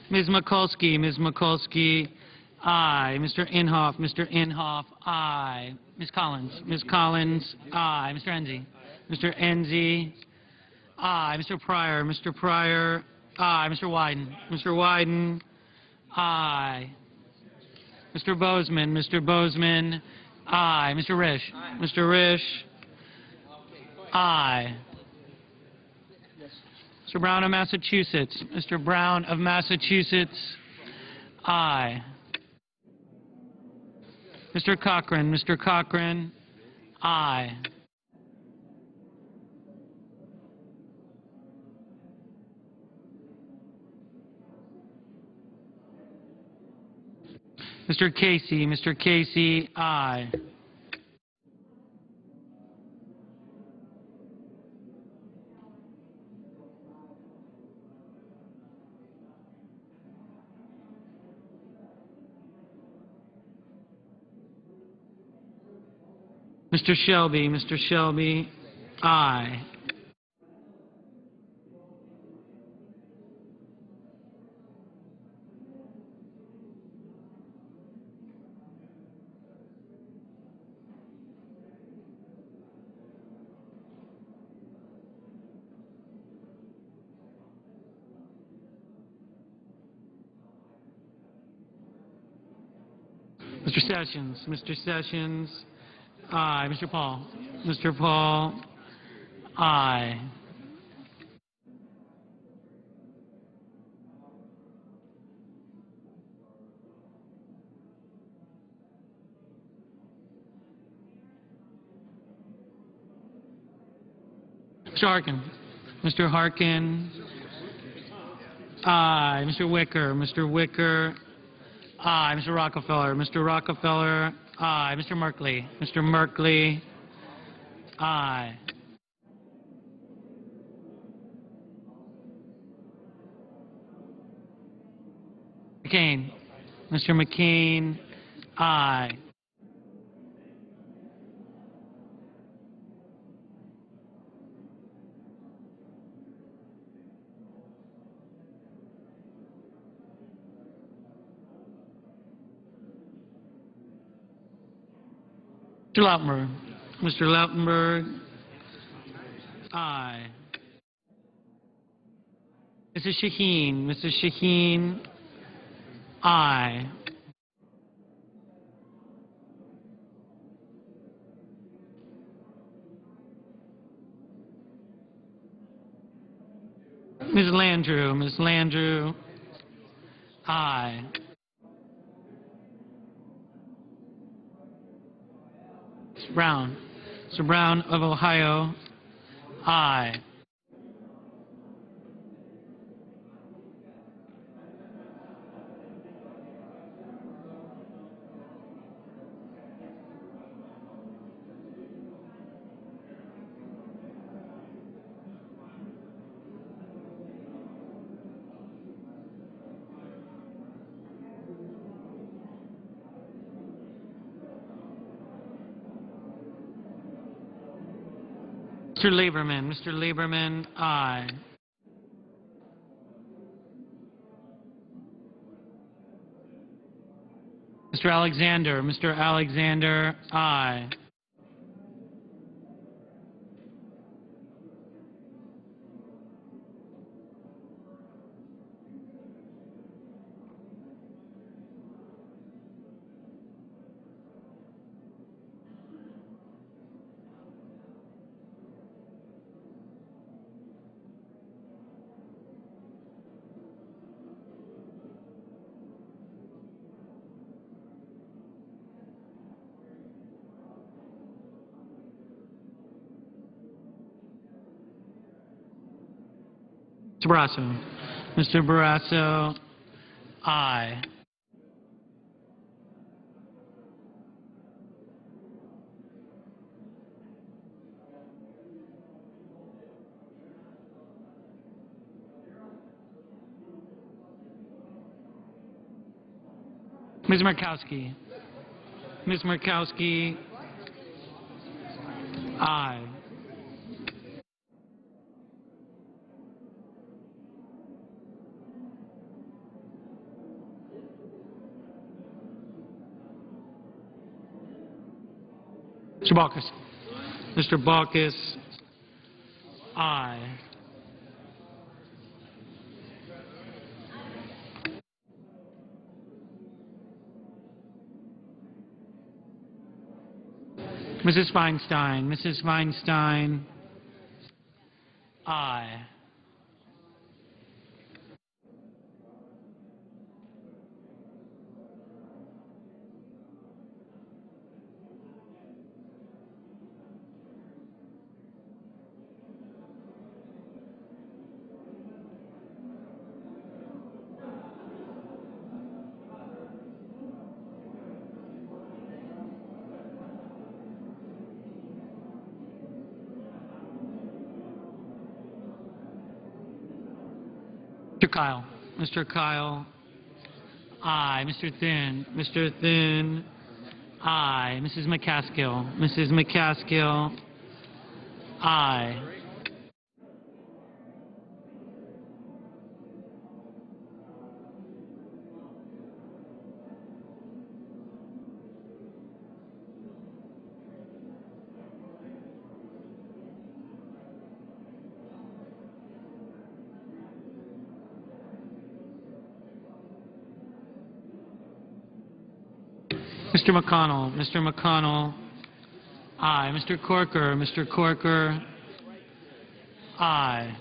Ms. Mikulski, aye. Mr. Inhofe, aye. Ms. Collins, aye. Mr. Enzi, aye. Mr. Pryor, aye. Mr. Wyden, aye. Mr. Bozeman, aye. Mr. Risch, aye. Mr. Brown of Massachusetts, aye. Mr. Cochran, aye. Mr. Casey, aye. Mr. Shelby, aye. Mr. Sessions, aye. Mr. Paul, aye. Mr. Harkin, aye. Mr. Wicker, aye. Mr. Rockefeller, aye. Mr. Merkley, aye. Mr. McCain, aye. Mr. Lautenberg, aye. Mrs. Shaheen, aye. Ms. Landrieu, Aye. Mr. Brown. Mr. Brown of Ohio. Aye. Mr. Lieberman. Mr. Lieberman, aye. Mr. Alexander. Mr. Alexander, aye. Mr. Barrasso. Mr. Barrasso, aye. Ms. Markowski. Ms. Markowski, aye. Mr. Balkus. Mr. Balkus, aye. Mrs. Feinstein. Mrs. Feinstein, aye. Mr. Kyle. Mr. Kyle, aye. Mr. Thune. Mr. Thune, aye. Mrs. McCaskill. Mrs. McCaskill, aye. Mr. McConnell. Mr. McConnell, aye. Mr. Corker. Mr. Corker, aye.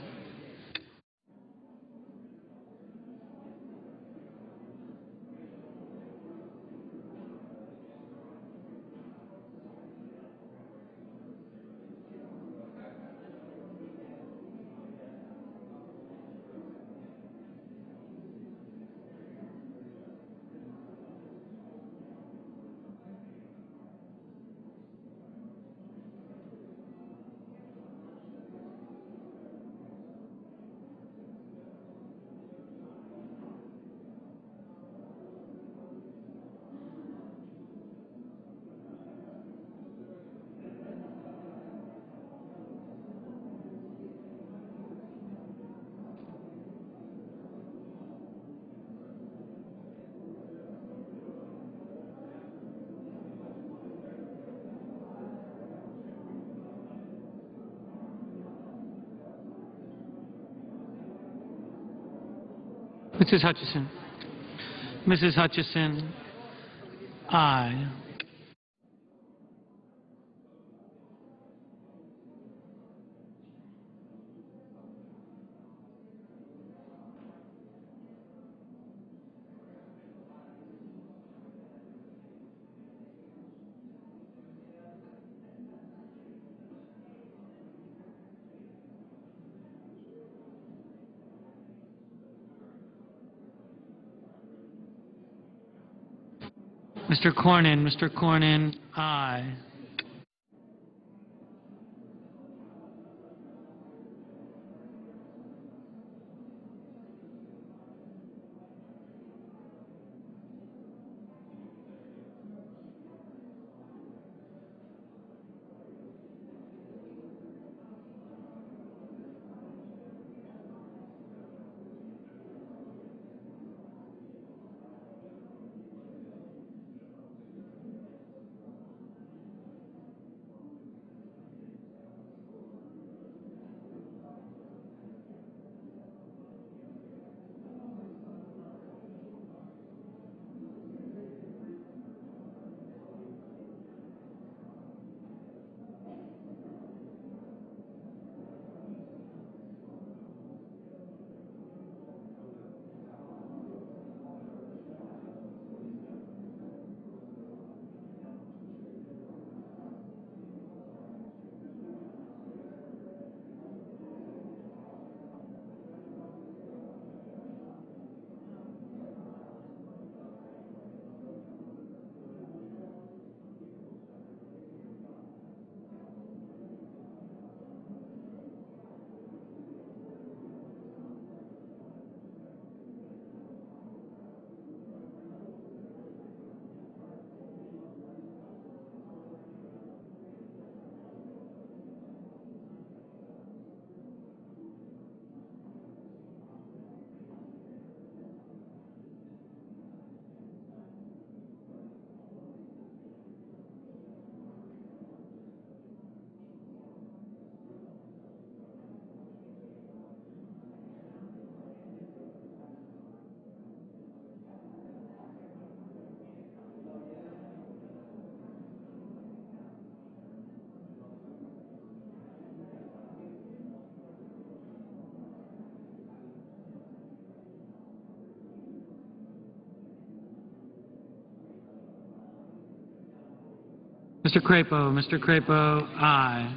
Mrs. Hutchison. Mrs. Hutchison, aye. Mr. Cornyn, aye. Mr. Crapo, aye.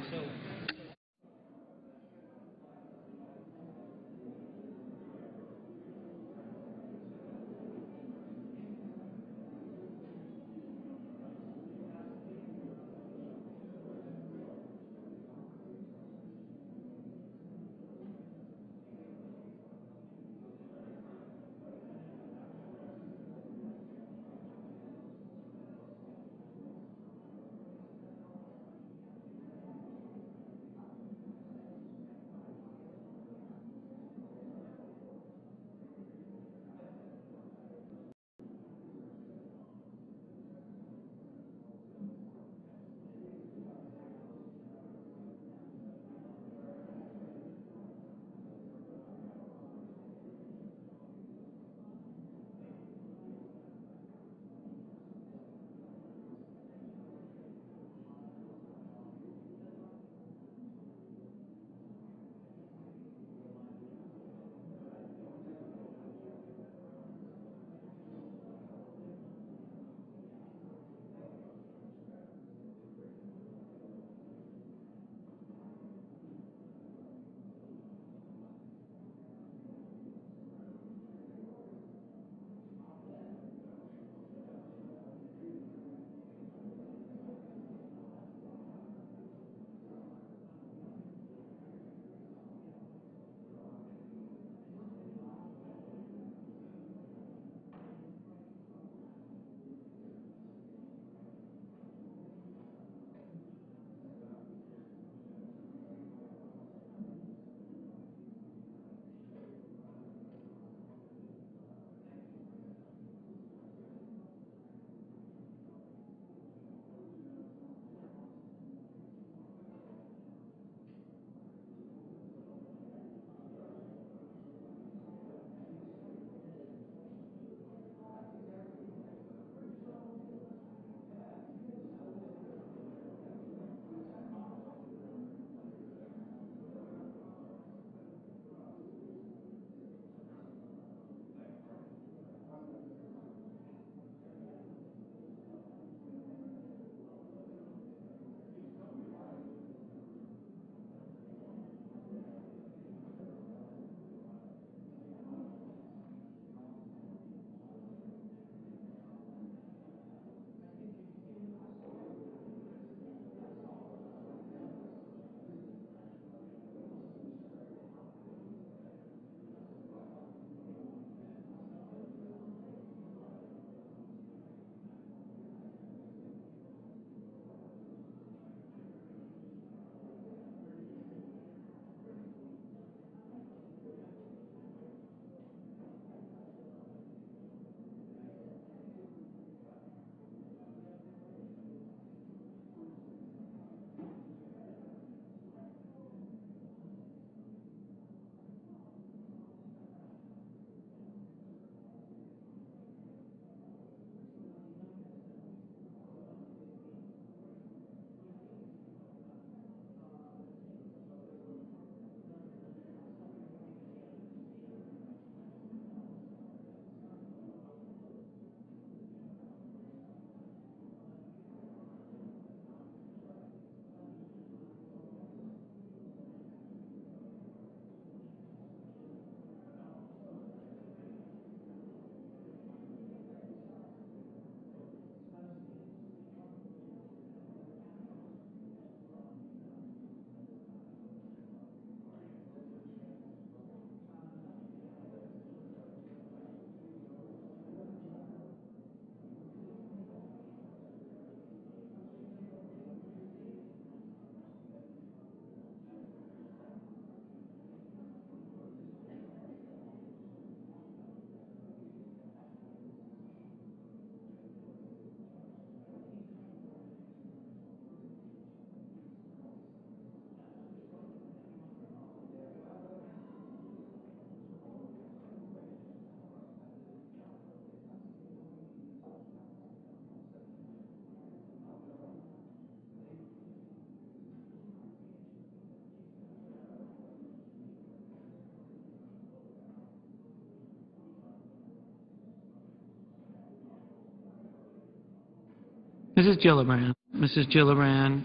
Mrs. Gillibrand. Mrs. Gillibrand,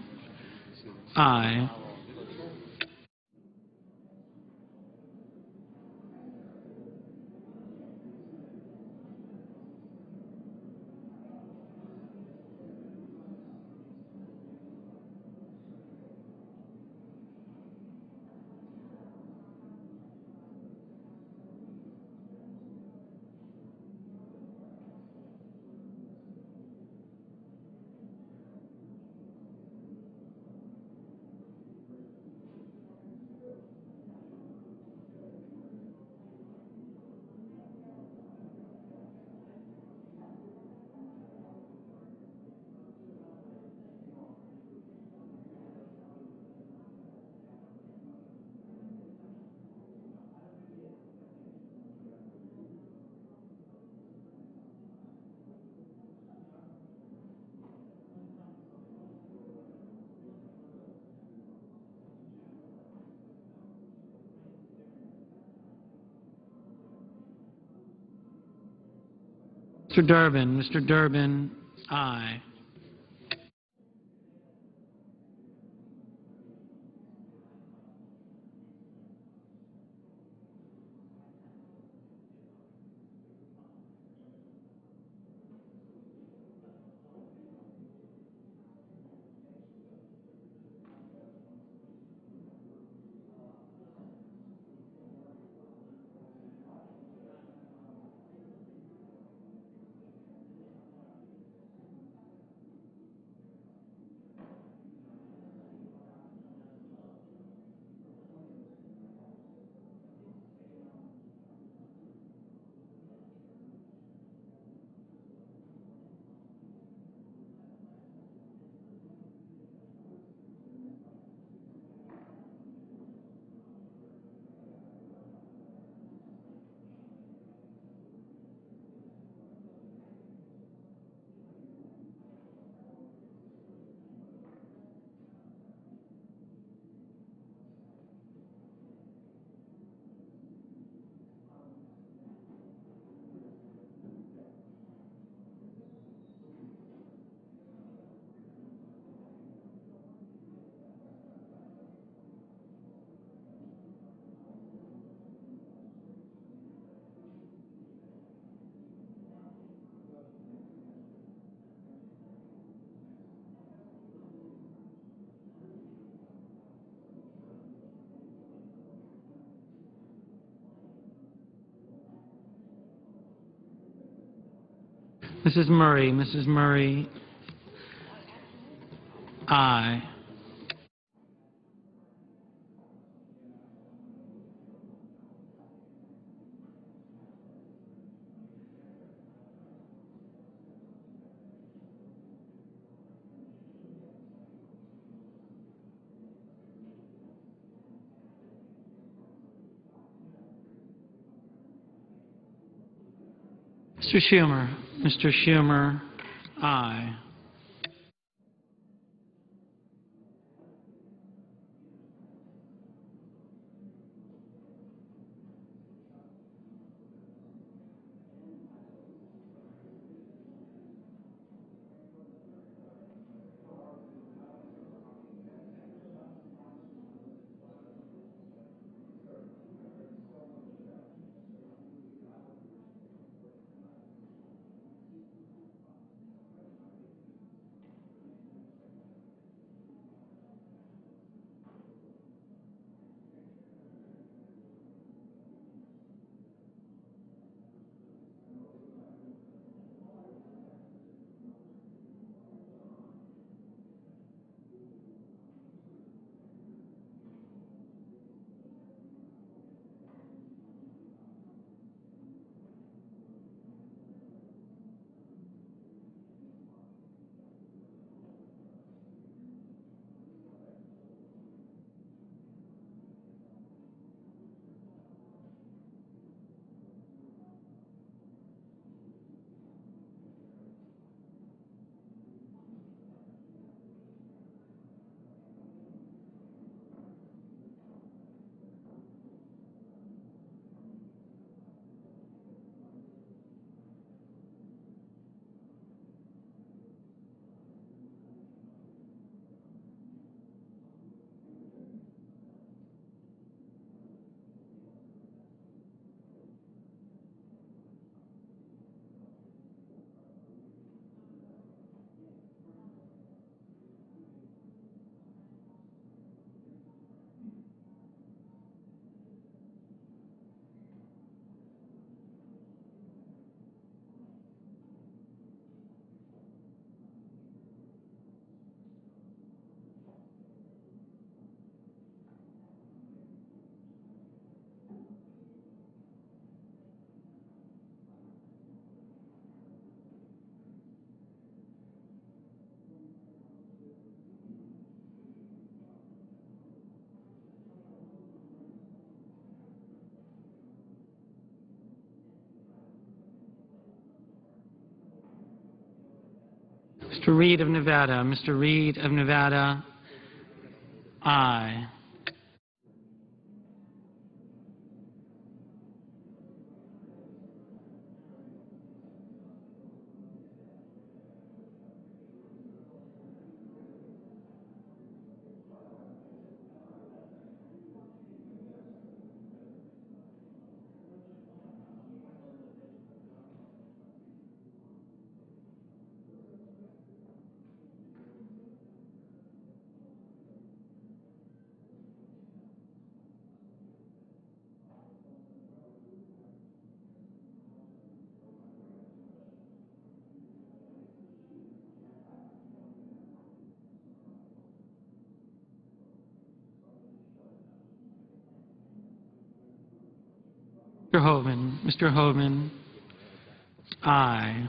aye. Mr. Durbin. Mr. Durbin, aye. Mrs. Murray. Mrs. Murray, aye. Mr. Schumer. Mr. Schumer, aye. Mr. Reed of Nevada. Mr. Reed of Nevada, aye. Mr. Hoven. Mr. Hoven, aye.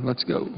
Let's go.